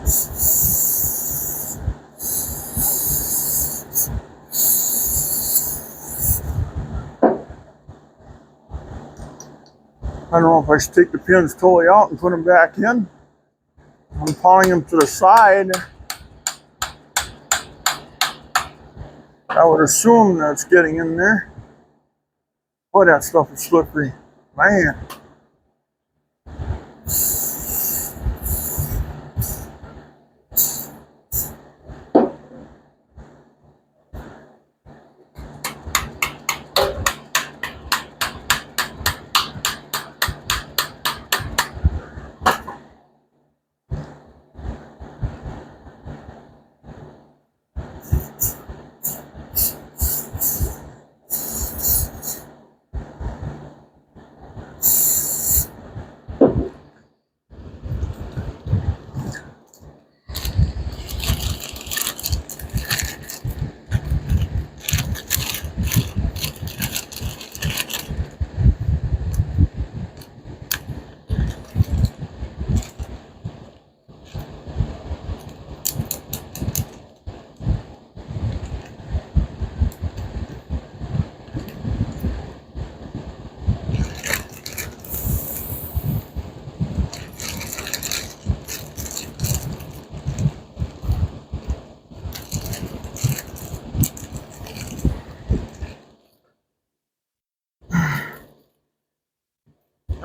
I don't know if I should take the pins totally out and put them back in. I'm pawing them to the side. I would assume that's getting in there. Boy, that stuff is slippery. Man.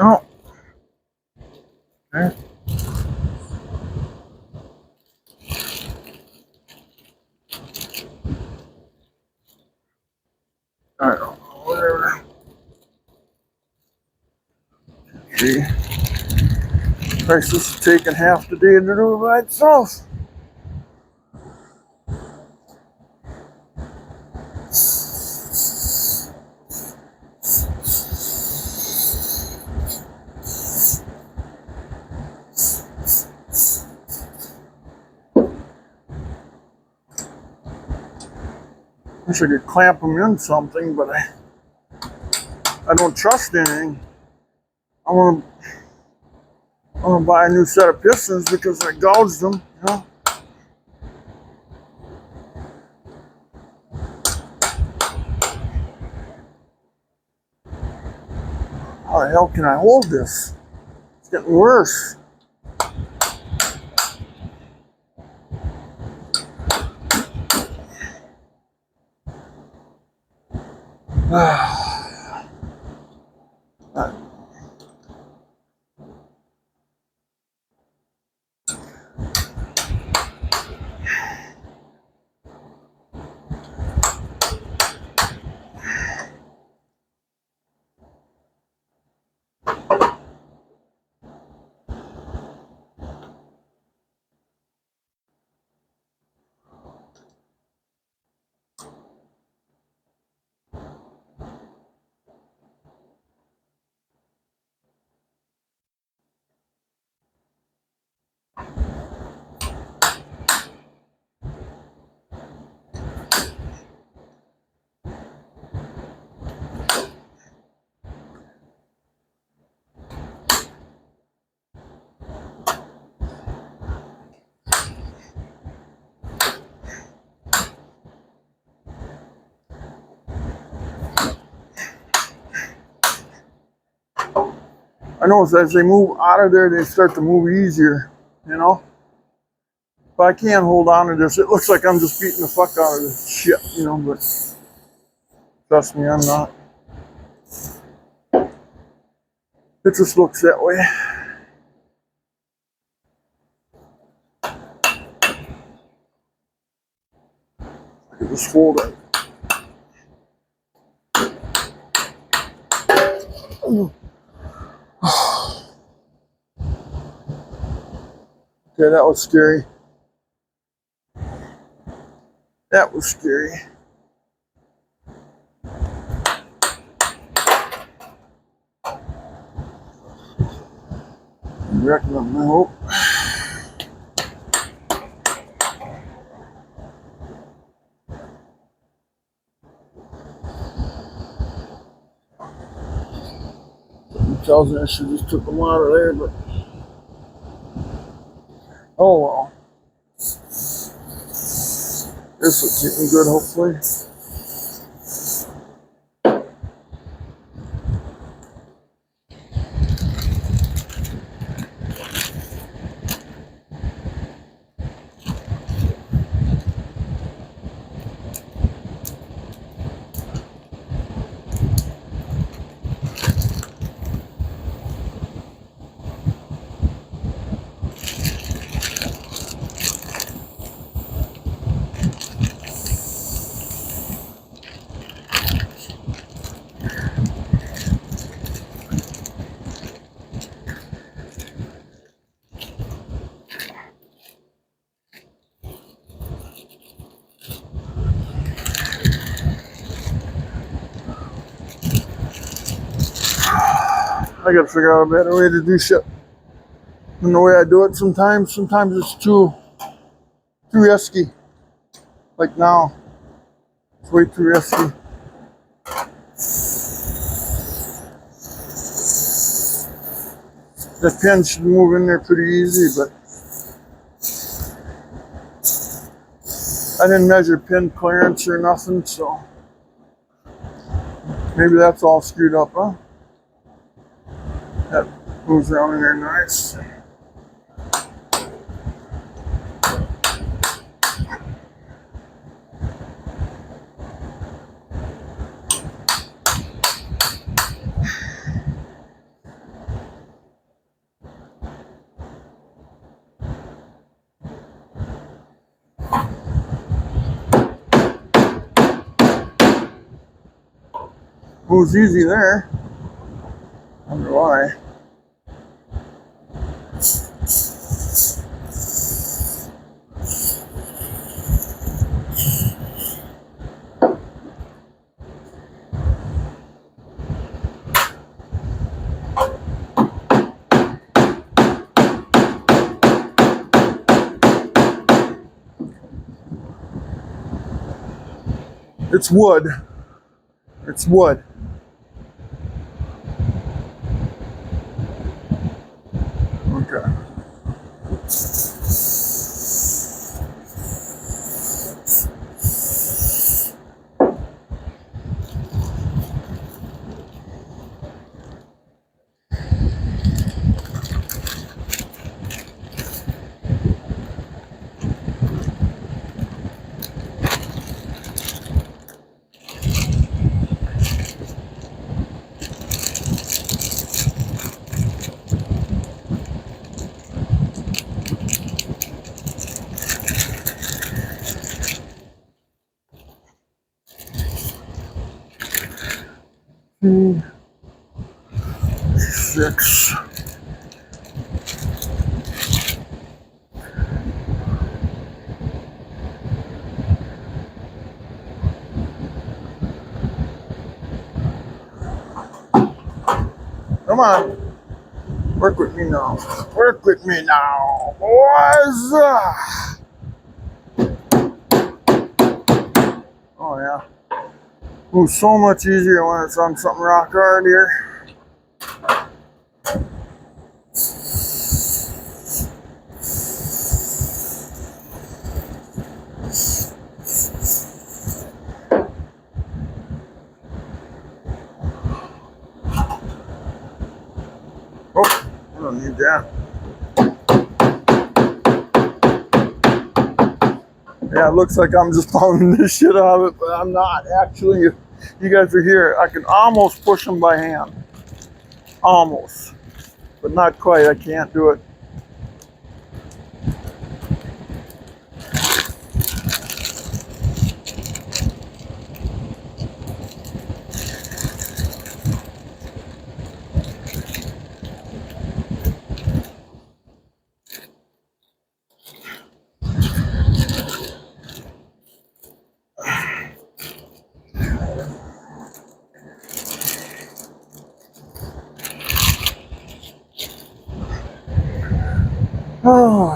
Oh. Okay. I don't know, whatever. See? This is taking half the day to do it by itself. Wish I could clamp them in something, but I don't trust anything. I want to buy a new set of pistons because I gouged them, you know. How the hell can I hold this? It's getting worse. I notice as they move out of there, they start to move easier, you know? But I can't hold on to this. It looks like I'm just beating the fuck out of this shit, you know, but trust me, I'm not. It just looks that way. I can just hold it. Okay, that was scary. That was scary. I'm wrecking up my hope. 2000, I should just took them out of there, but oh well. This will keep me good, hopefully. I gotta figure out a better way to do shit than the way I do it sometimes. Sometimes it's too risky. Like now, it's way too risky. The pin should move in there pretty easy, but I didn't measure pin clearance or nothing, so maybe that's all screwed up, huh? That moves around in there nice. Moves easy there. I wonder why. It's wood. It's wood. Okay. Six. Come on. Work with me now. Work with me now, boys. Oh, yeah. Moves so much easier when it's on something rock hard here. Oh, I don't need that. Yeah, it looks like I'm just pounding this shit out of it, but I'm not. Actually, if you guys are here, I can almost push them by hand. Almost. But not quite. I can't do it. Oh.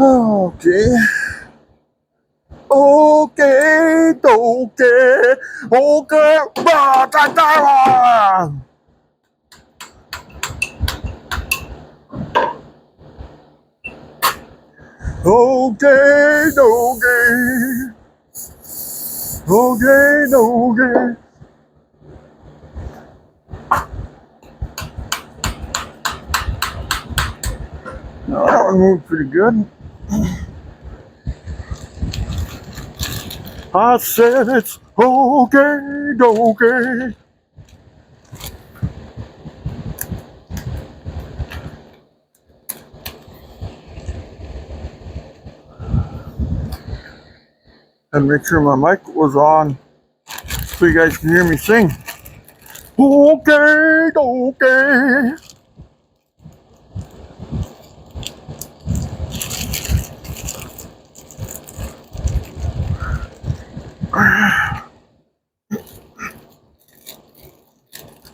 Okay. Okay. okay, okay, okay, okay. No, that one moved pretty good. I said it's okay. And make sure my mic was on so you guys can hear me sing. Okay.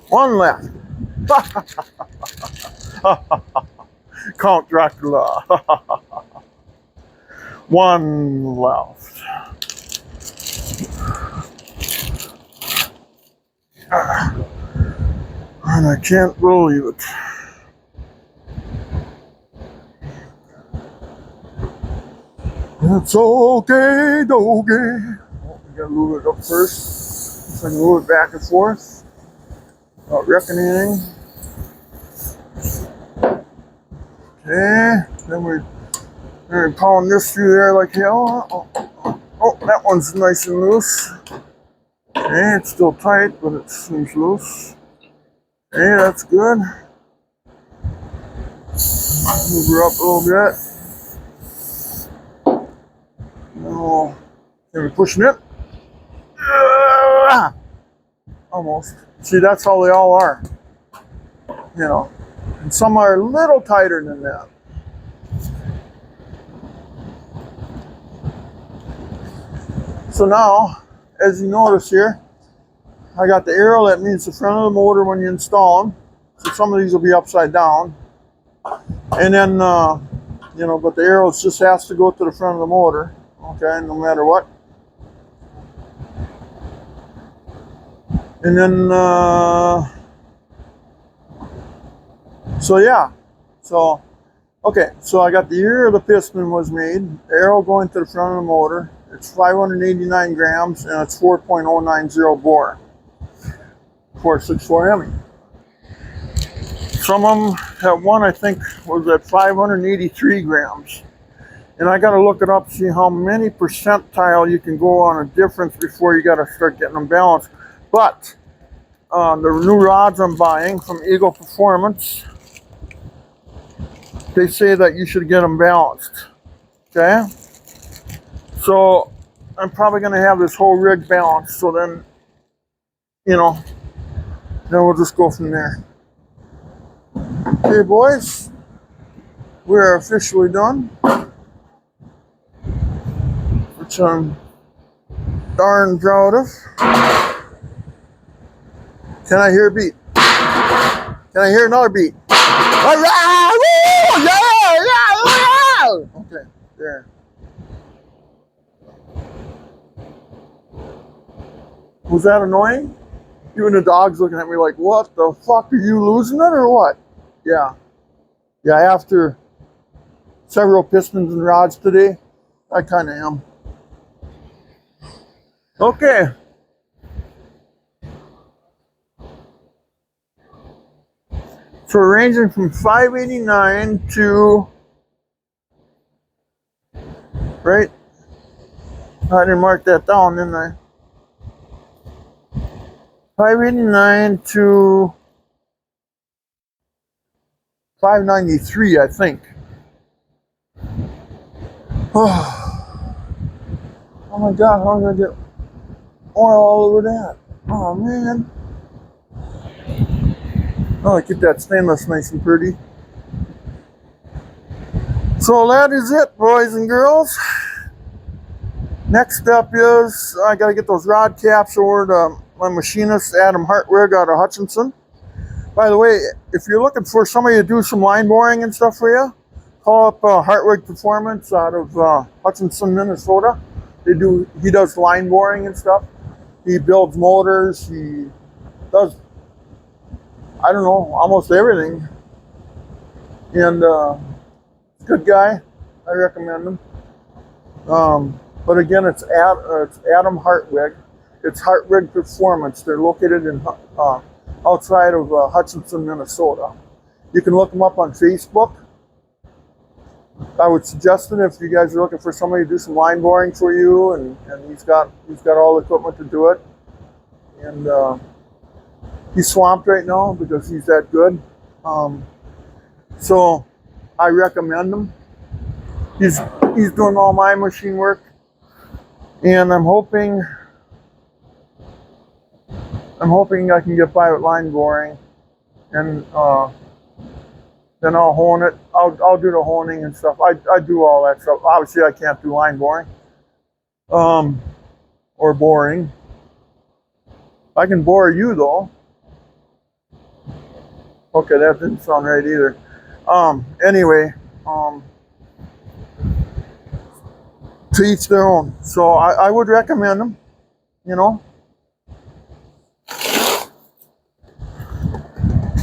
One left. Count Dracula. One left. And I can't believe it. It's okay. Oh, we gotta move it up first. So I can move it back and forth. Not wrecking anything. Okay, then we're pound this through there like hell. Oh, that one's nice and loose. Okay, it's still tight, but it seems loose. Okay, that's good. Move her up a little bit. No, can we pushing it? Almost. See, that's how they all are. You know, and some are a little tighter than that. So now, as you notice here, I got the arrow that means the front of the motor when you install them. So some of these will be upside down. And then, you know, but the arrow just has to go to the front of the motor. Okay, no matter what. And then, so yeah. So, okay, so I got the ear of the piston was made. The arrow going to the front of the motor. It's 589 grams and it's 4.090 bore. 464 hemi. Some of them, that one I think was at 583 grams. And I got to look it up, see how many percentile you can go on a difference before you got to start getting them balanced. But the new rods I'm buying from Eagle Performance, they say that you should get them balanced. Okay? So I'm probably going to have this whole rig balanced. So then, you know, then we'll just go from there. Okay, boys, we're officially done. Which I'm darn proud of. Can I hear a beat? Can I hear another beat? Okay, there. Was that annoying? Even the dog's looking at me like, what the fuck, are you losing it or what? Yeah. Yeah, after several pistons and rods today, I kind of am. Okay. So we're ranging from 589 to, right? I didn't mark that down, didn't I? 589 to 593, I think. Oh my God, how am I going to get oil all over that? Oh man. Oh, I keep that stainless nice and pretty. So that is it, boys and girls. Next step is I got to get those rod caps over to my machinist, Adam Hartwig out of Hutchinson. By the way, if you're looking for somebody to do some line boring and stuff for you, call up Hartwig Performance out of Hutchinson, Minnesota. He does line boring and stuff. He builds motors. He does, I don't know, almost everything. And good guy. I recommend him. But again, it's Adam Hartwig. It's Hartwig Performance. They're located in outside of Hutchinson, Minnesota. You can look them up on Facebook. I would suggest it if you guys are looking for somebody to do some line boring for you, and he's got all the equipment to do it. And he's swamped right now because he's that good. So I recommend him. He's doing all my machine work, and I'm hoping I can get by with line boring, and then I'll hone it. I'll do the honing and stuff. I do all that stuff. Obviously, I can't do line boring, or boring. I can bore you though. Okay, that didn't sound right either. Anyway, to each their own. So I would recommend them, you know.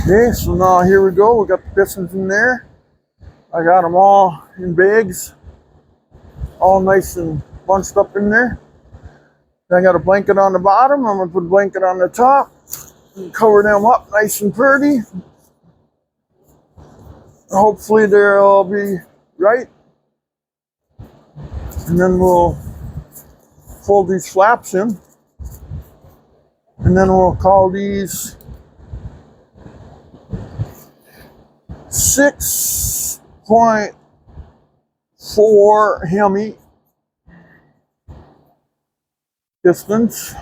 Okay, so now here we go. We got the pistons in there. I got them all in bags, all nice and bunched up in there. Then I got a blanket on the bottom. I'm gonna put a blanket on the top and cover them up nice and pretty. Hopefully they'll be right. And then we'll fold these flaps in. And then we'll call these 6.4 hemi pistons,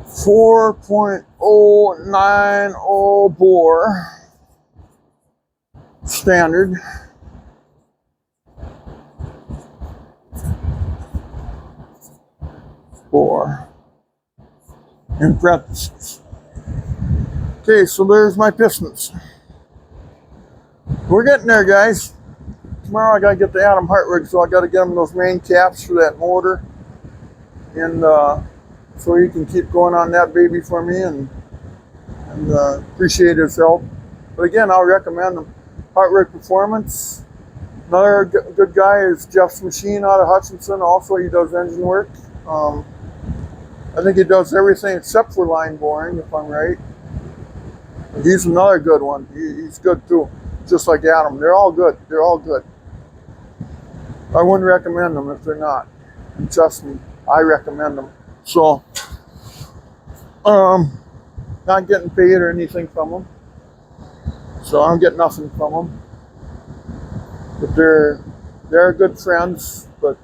4.090 bore standard, bore in parentheses. Okay, so there's my pistons. We're getting there, guys. Tomorrow I gotta get the Adam Hartwig, so I gotta get him those main caps for that motor, and so he can keep going on that baby for me, and appreciate his help. But again, I'll recommend him. Hartwig Performance. Another good guy is Jeff's Machine out of Hutchinson. Also, he does engine work. I think he does everything except for line boring, if I'm right. He's another good one. He's good too, just like Adam. They're all good. They're all good. I wouldn't recommend them if they're not. And trust me, I recommend them. So, not getting paid or anything from them. So I'm getting nothing from them. But they're good friends. But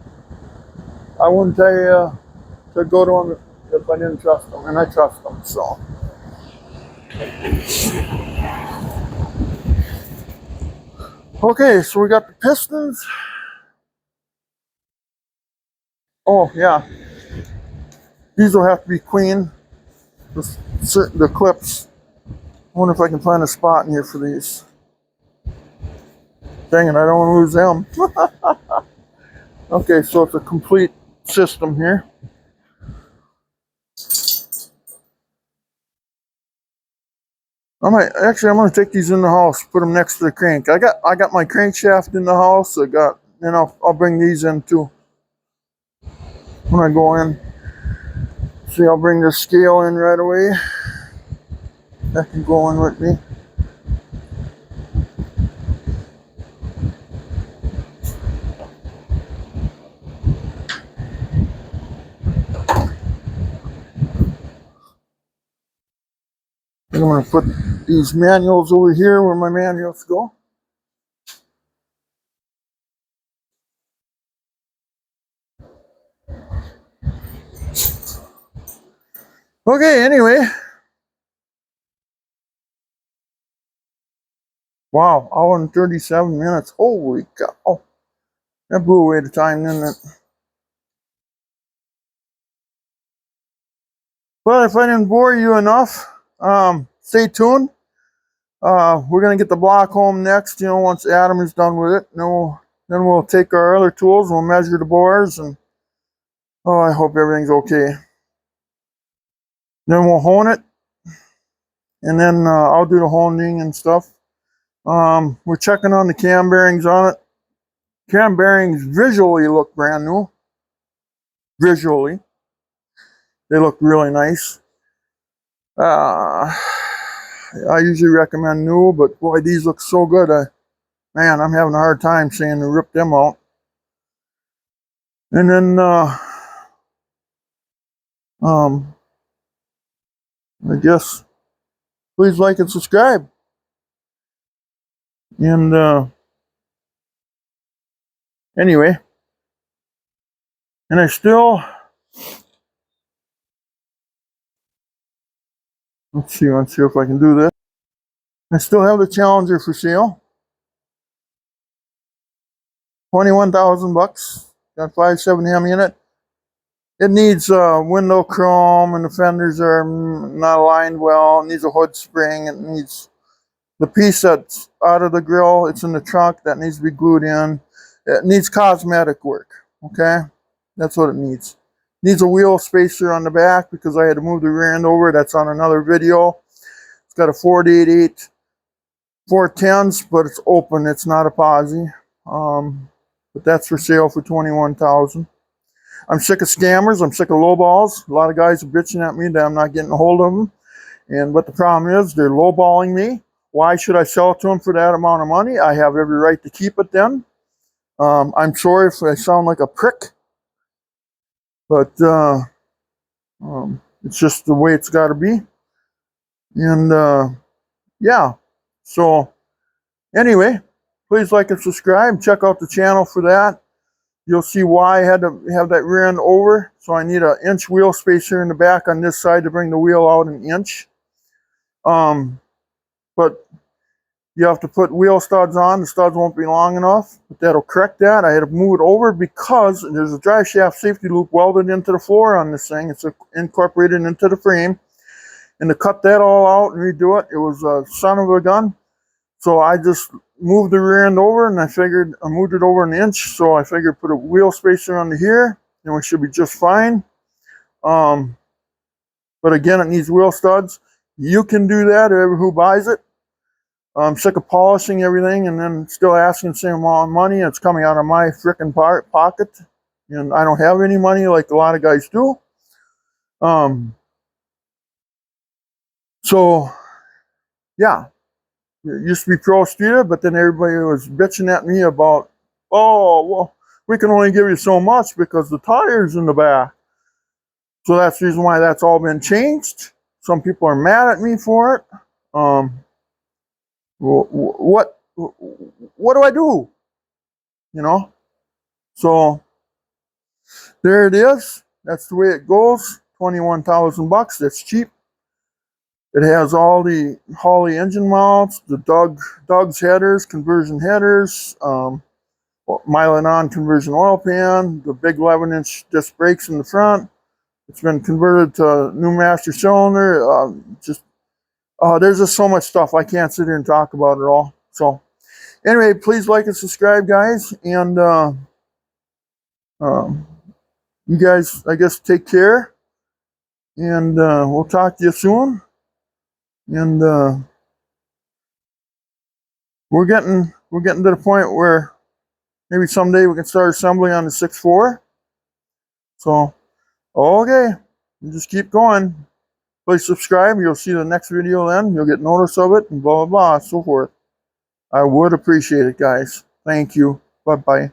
I wouldn't tell you to go to them if I didn't trust them, and I trust them. So. Okay, so we got the pistons. Oh yeah, these will have to be cleaned. The clips. I wonder if I can find a spot in here for these. Dang it, I don't want to lose them. Okay, so it's a complete system here. I'm gonna take these in the house, put them next to the crank. I got my crankshaft in the house. Then I'll bring these in too when I go in. See, I'll bring the scale in right away. That can go in with me. I'm going to put these manuals over here where my manuals go. Okay, anyway. Wow, hour and 37 minutes. Holy cow. That blew away the time, didn't it? Well, if I didn't bore you enough, stay tuned. We're going to get the block home next, once Adam is done with it. No, then we'll take our other tools, we'll measure the bores, and oh, I hope everything's okay. Then we'll hone it, and then I'll do the honing and stuff. We're checking on the cam bearings on it. Cam bearings visually look brand new. Visually, they look really nice. I usually recommend new, but boy, these look so good. Man, I'm having a hard time saying to rip them out. And then, I guess, please like and subscribe. And, anyway, and I still, let's see if I can do this. I still have the Challenger for sale. 21,000 bucks. Got 5.7 hemi in it. It needs window chrome, and the fenders are not aligned well. It needs a hood spring. It needs the piece that's out of the grill. It's in the trunk. That needs to be glued in. It needs cosmetic work. Okay, that's what it needs. Needs a wheel spacer on the back because I had to move the rear end over. That's on another video. It's got a 488 410s, but it's open. It's not a posi. But that's for sale for 21,000. I'm sick of scammers. I'm sick of lowballs. A lot of guys are bitching at me that I'm not getting a hold of them. But the problem is they're lowballing me. Why should I sell it to them for that amount of money? I have every right to keep it then. I'm sorry if I sound like a prick. But it's just the way it's got to be. And yeah. So anyway, please like and subscribe. Check out the channel for that. You'll see why I had to have that rear end over. So I need an inch wheel spacer in the back on this side to bring the wheel out an inch. But you have to put wheel studs on. The studs won't be long enough, but that'll correct that. I had to move it over because there's a drive shaft safety loop welded into the floor on this thing. It's incorporated into the frame. And to cut that all out and redo it, it was a son of a gun. So I just moved the rear end over, and I figured I moved it over an inch. So I figured put a wheel spacer under here, and we should be just fine. But again, it needs wheel studs. You can do that, whoever who buys it. I'm sick of polishing everything and then still asking the same amount of money. It's coming out of my frickin' pocket, and I don't have any money like a lot of guys do. So yeah. It used to be pro streeter, but then everybody was bitching at me about, oh, well, we can only give you so much because the tire's in the back. So that's the reason why that's all been changed. Some people are mad at me for it. What do I do? You know? So there it is. That's the way it goes. 21,000 bucks. That's cheap. It has all the Holley engine mounts, the Doug's headers, conversion headers, Mylan conversion oil pan, the big 11-inch disc brakes in the front. It's been converted to new master cylinder. There's just so much stuff. I can't sit here and talk about it all. So anyway, please like and subscribe, guys. And you guys, I guess, take care. And we'll talk to you soon. And we're getting to the point where maybe someday we can start assembly on the 6.4. So, okay, you just keep going. Please subscribe. You'll see the next video then. You'll get notice of it and blah, blah, blah, so forth. I would appreciate it, guys. Thank you. Bye-bye.